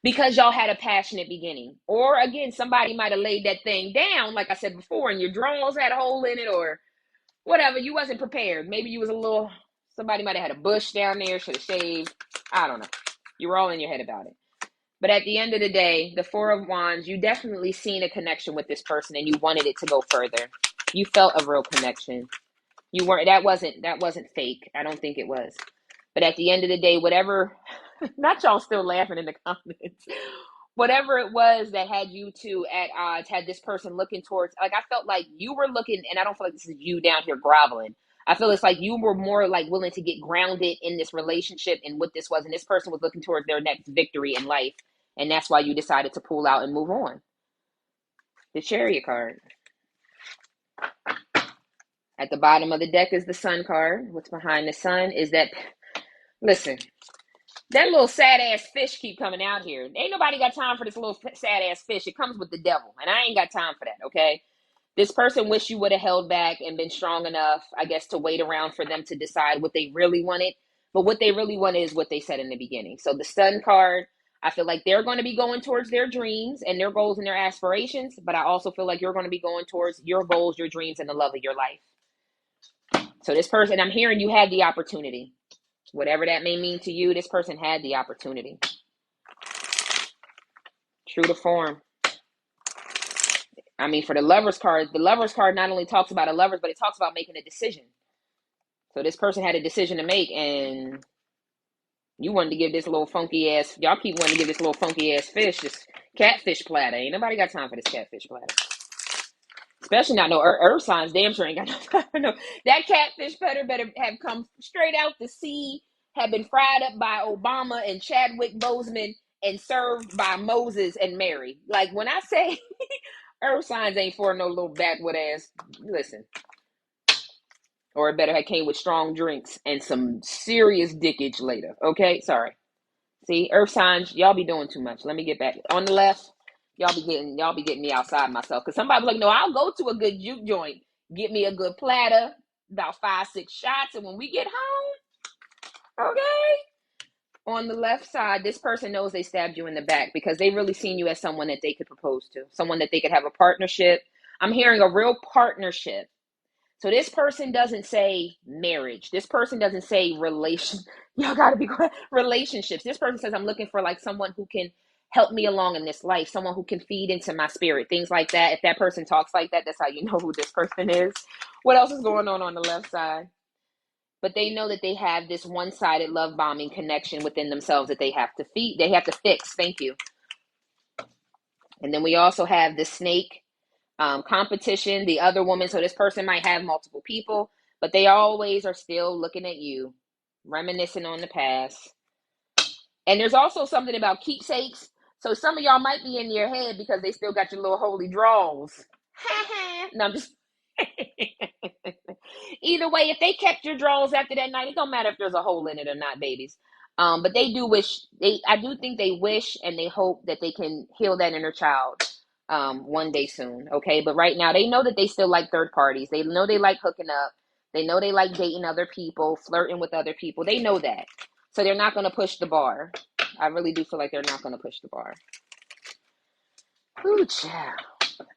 Speaker 1: Because y'all had a passionate beginning. Or, again, somebody might have laid that thing down, like I said before, and your drawers had a hole in it or whatever. You wasn't prepared. Maybe you was somebody might have had a bush down there, should have shaved. I don't know. You were all in your head about it. But at the end of the day, the Four of Wands, you definitely seen a connection with this person and you wanted it to go further. You felt a real connection. That wasn't fake. I don't think it was. But at the end of the day, whatever, not y'all still laughing in the comments, whatever it was that had you two at odds, had this person looking towards, like, I felt like you were looking, and I don't feel like this is you down here groveling. I feel it's like you were more like willing to get grounded in this relationship and what this was. And this person was looking towards their next victory in life. And that's why you decided to pull out and move on. The Chariot card. At the bottom of the deck is the Sun card. What's behind the Sun is that, listen, that little sad-ass fish keep coming out here. Ain't nobody got time for this little sad-ass fish. It comes with the devil, and I ain't got time for that, okay? This person wish you would have held back and been strong enough, I guess, to wait around for them to decide what they really wanted. But what they really wanted is what they said in the beginning. So the Sun card, I feel like they're going to be going towards their dreams and their goals and their aspirations. But I also feel like you're going to be going towards your goals, your dreams, and the love of your life. So this person, I'm hearing you had the opportunity. Whatever that may mean to you, this person had the opportunity. True to form. I mean, for the Lover's card not only talks about a lover's, but it talks about making a decision. So this person had a decision to make, and you wanted to give this little funky ass, y'all keep wanting to give this little funky ass fish, this catfish platter. Ain't nobody got time for this catfish platter. Especially not no earth signs. Damn sure ain't got no time for no. That catfish platter better have come straight out the sea, have been fried up by Obama and Chadwick Boseman, and served by Moses and Mary. Like, when I say Earth signs ain't for no little backward ass. Listen. Or it better have came with strong drinks and some serious dickage later. Okay? Sorry. See, Earth signs, y'all be doing too much. Let me get back. On the left, y'all be getting me outside myself. Because somebody was like, no, I'll go to a good juke joint. Get me a good platter, about 5-6 shots, and when we get home, okay? On the left side, this person knows they stabbed you in the back because they really seen you as someone that they could propose to, someone that they could have a partnership. I'm hearing a real partnership. So this person doesn't say marriage. This person doesn't say relation. Y'all gotta be quiet. Relationships. This person says, I'm looking for like someone who can help me along in this life, someone who can feed into my spirit, things like that. If that person talks like that, that's how you know who this person is. What else is going on the left side? But they know that they have this one-sided love bombing connection within themselves that they have to feed. They have to fix. Thank you. And then we also have the snake competition, the other woman. So this person might have multiple people, but they always are still looking at you, reminiscing on the past. And there's also something about keepsakes. So some of y'all might be in your head because they still got your little holy draws. No, I'm just either way, if they kept your drawers after that night, it don't matter if there's a hole in it or not, babies. But they do wish, I do think they wish and they hope that they can heal that inner child one day soon, okay? But right now, they know that they still like third parties. They know they like hooking up. They know they like dating other people, flirting with other people. They know that. So they're not going to push the bar. I really do feel like they're not going to push the bar. Ooh, child.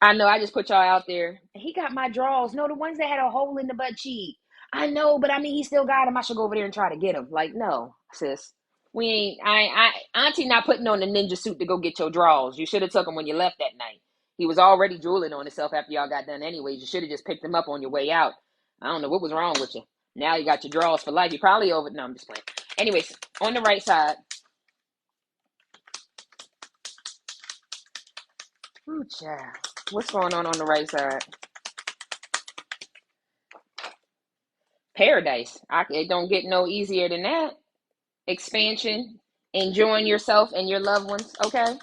Speaker 1: I know, I just put y'all out there. He got my drawers. No, the ones that had a hole in the butt cheek. I know, but I mean, he still got them. I should go over there and try to get them. Like, no, sis. We ain't, Auntie not putting on the ninja suit to go get your drawers. You should have took them when you left that night. He was already drooling on himself after y'all got done anyways. You should have just picked him up on your way out. I don't know what was wrong with you. Now you got your drawers for life. You probably over. No, I'm just playing. Anyways, on the right side. Ooh, child. What's going on the right side? Paradise. It don't get no easier than that. Expansion, enjoying yourself and your loved ones. Okay,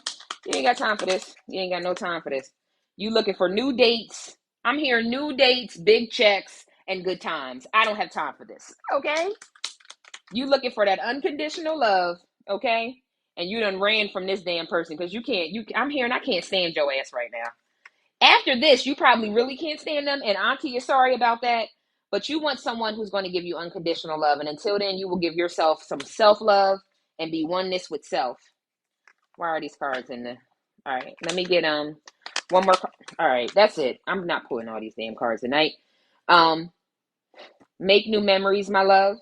Speaker 1: you ain't got time for this. You ain't got no time for this. You looking for new dates. I'm hearing new dates, big checks, and good times. I don't have time for this. Okay, you looking for that unconditional love. Okay, and you done ran from this damn person because you can't. I'm hearing I can't stand your ass right now. After this, you probably really can't stand them, and Auntie is sorry about that. But you want someone who's going to give you unconditional love. And until then, you will give yourself some self-love and be oneness with self. Why are these cards in there? All right, let me get one more. All right, that's it. I'm not pulling all these damn cards tonight. Make new memories, my love.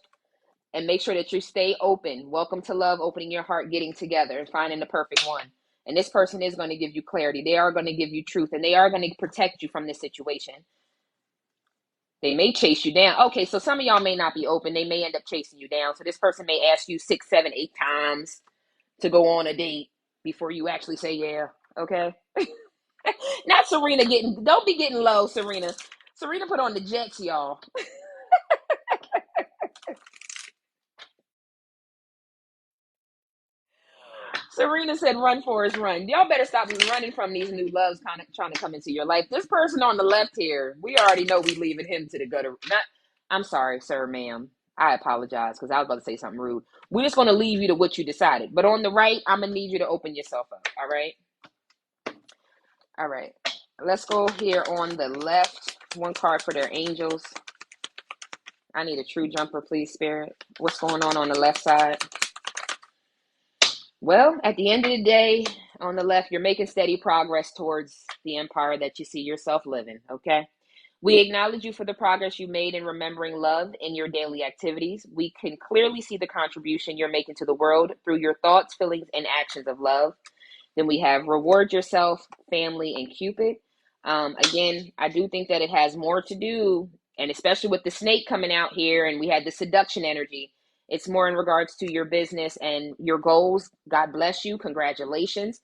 Speaker 1: And make sure that you stay open. Welcome to love, opening your heart, getting together, and finding the perfect one. And this person is going to give you clarity. They are going to give you truth, and they are going to protect you from this situation. They may chase you down. Okay, so some of y'all may not be open. They may end up chasing you down. So this person may ask you 6, 7, 8 times to go on a date before you actually say yeah. Okay? Not Serena getting, don't be getting low, Serena. Serena put on the jets, y'all. Serena said, run, Forrest, run. Y'all better stop running from these new loves kind of trying to come into your life. This person on the left here, we already know we leaving him to the gutter. I'm sorry, sir, ma'am. I apologize because I was about to say something rude. We're just going to leave you to what you decided. But on the right, I'm going to need you to open yourself up. All right? All right. Let's go here on the left. One card for their angels. I need a true jumper, please, Spirit. What's going on the left side? Well, at the end of the day, on the left, you're making steady progress towards the empire that you see yourself living, okay? We acknowledge you for the progress you made in remembering love in your daily activities. We can clearly see the contribution you're making to the world through your thoughts, feelings, and actions of love. Then we have reward yourself, family, and Cupid. Again, I do think that it has more to do, and especially with the snake coming out here, and we had the seduction energy. It's more in regards to your business and your goals. God bless you. Congratulations.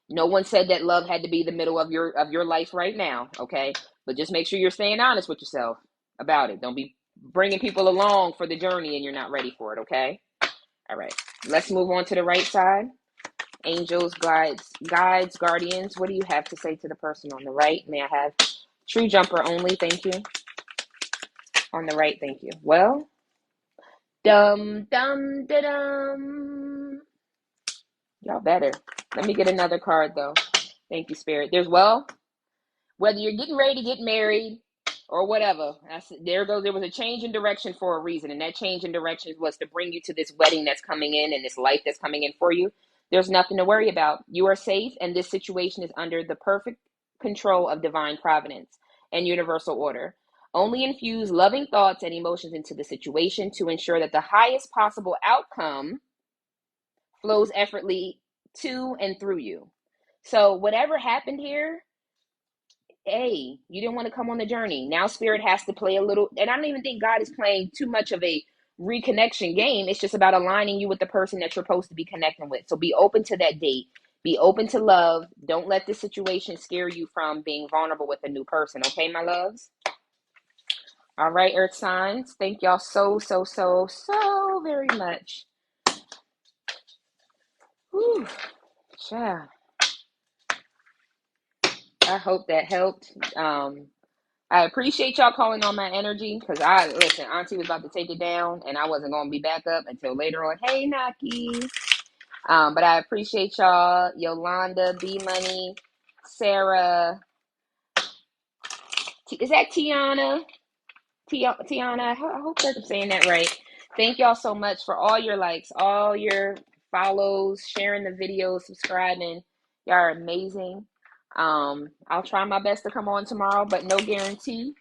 Speaker 1: No one said that love had to be the middle of your life right now, okay? But just make sure you're staying honest with yourself about it. Don't be bringing people along for the journey and you're not ready for it, okay? All right. Let's move on to the right side. angels, guides, guardians, what do you have to say to the person on the right? May I have true jumper only? Thank you. On the right, thank you. Well, dum, dum, da, dum. Y'all better. Let me get another card, though. Thank you, Spirit. There's, well, whether you're getting ready to get married or whatever, there was a change in direction for a reason. And that change in direction was to bring you to this wedding that's coming in and this life that's coming in for you. There's nothing to worry about. You are safe, and this situation is under the perfect control of divine providence and universal order. Only infuse loving thoughts and emotions into the situation to ensure that the highest possible outcome flows effortlessly to and through you. So whatever happened here, hey, you didn't want to come on the journey. Now Spirit has to play a little, and I don't even think God is playing too much of a reconnection game. It's just about aligning you with the person that you're supposed to be connecting with. So be open to that date. Be open to love. Don't let this situation scare you from being vulnerable with a new person. Okay, my loves? All right, Earth signs. Thank y'all so very much. Whew. Yeah. I hope that helped. I appreciate y'all calling on my energy, because listen, Auntie was about to take it down and I wasn't going to be back up until later on. Hey, Naki. But I appreciate y'all. Yolanda, B Money, Sarah. Is that Tiana? Tiana, I hope I'm saying that right. Thank y'all so much for all your likes, all your follows, sharing the videos, subscribing. Y'all are amazing. I'll try my best to come on tomorrow, but no guarantee.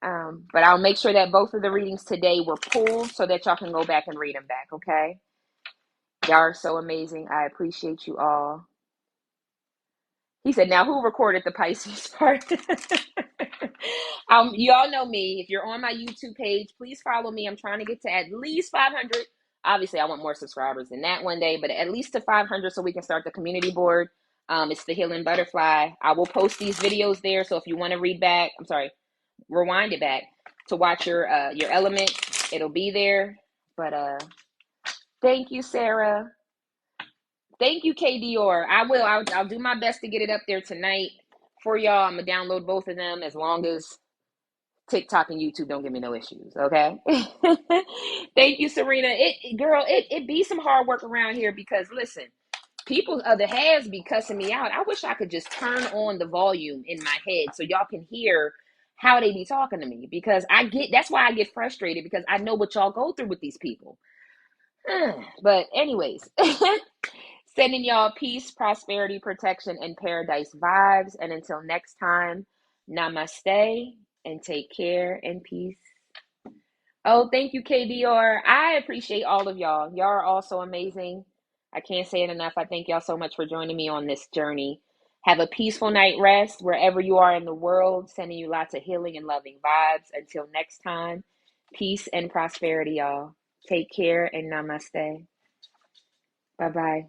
Speaker 1: But I'll make sure that both of the readings today were pulled so that y'all can go back and read them back, okay? Y'all are so amazing. I appreciate you all. He said, now who recorded the Pisces part? You all know me. If you're on my YouTube page, please follow me. I'm trying to get to at least 500. Obviously, I want more subscribers than that one day, but at least to 500 so we can start the community board. It's the Healing Butterfly. I will post these videos there. So if you want to rewind it back to watch your element, it'll be there. But thank you, Sarah. Thank you, K Dior. I'll do my best to get it up there tonight for y'all. I'm gonna download both of them as long as TikTok and YouTube don't give me no issues, okay? Thank you, Serena. It be some hard work around here, because listen, people's other halves be cussing me out. I wish I could just turn on the volume in my head so y'all can hear how they be talking to me, because that's why I get frustrated, because I know what y'all go through with these people. But anyways, sending y'all peace, prosperity, protection, and paradise vibes. And until next time, namaste and take care and peace. Oh, thank you, KDR. I appreciate all of y'all. Y'all are all so amazing. I can't say it enough. I thank y'all so much for joining me on this journey. Have a peaceful night rest wherever you are in the world. Sending you lots of healing and loving vibes. Until next time, peace and prosperity, y'all. Take care and namaste. Bye-bye.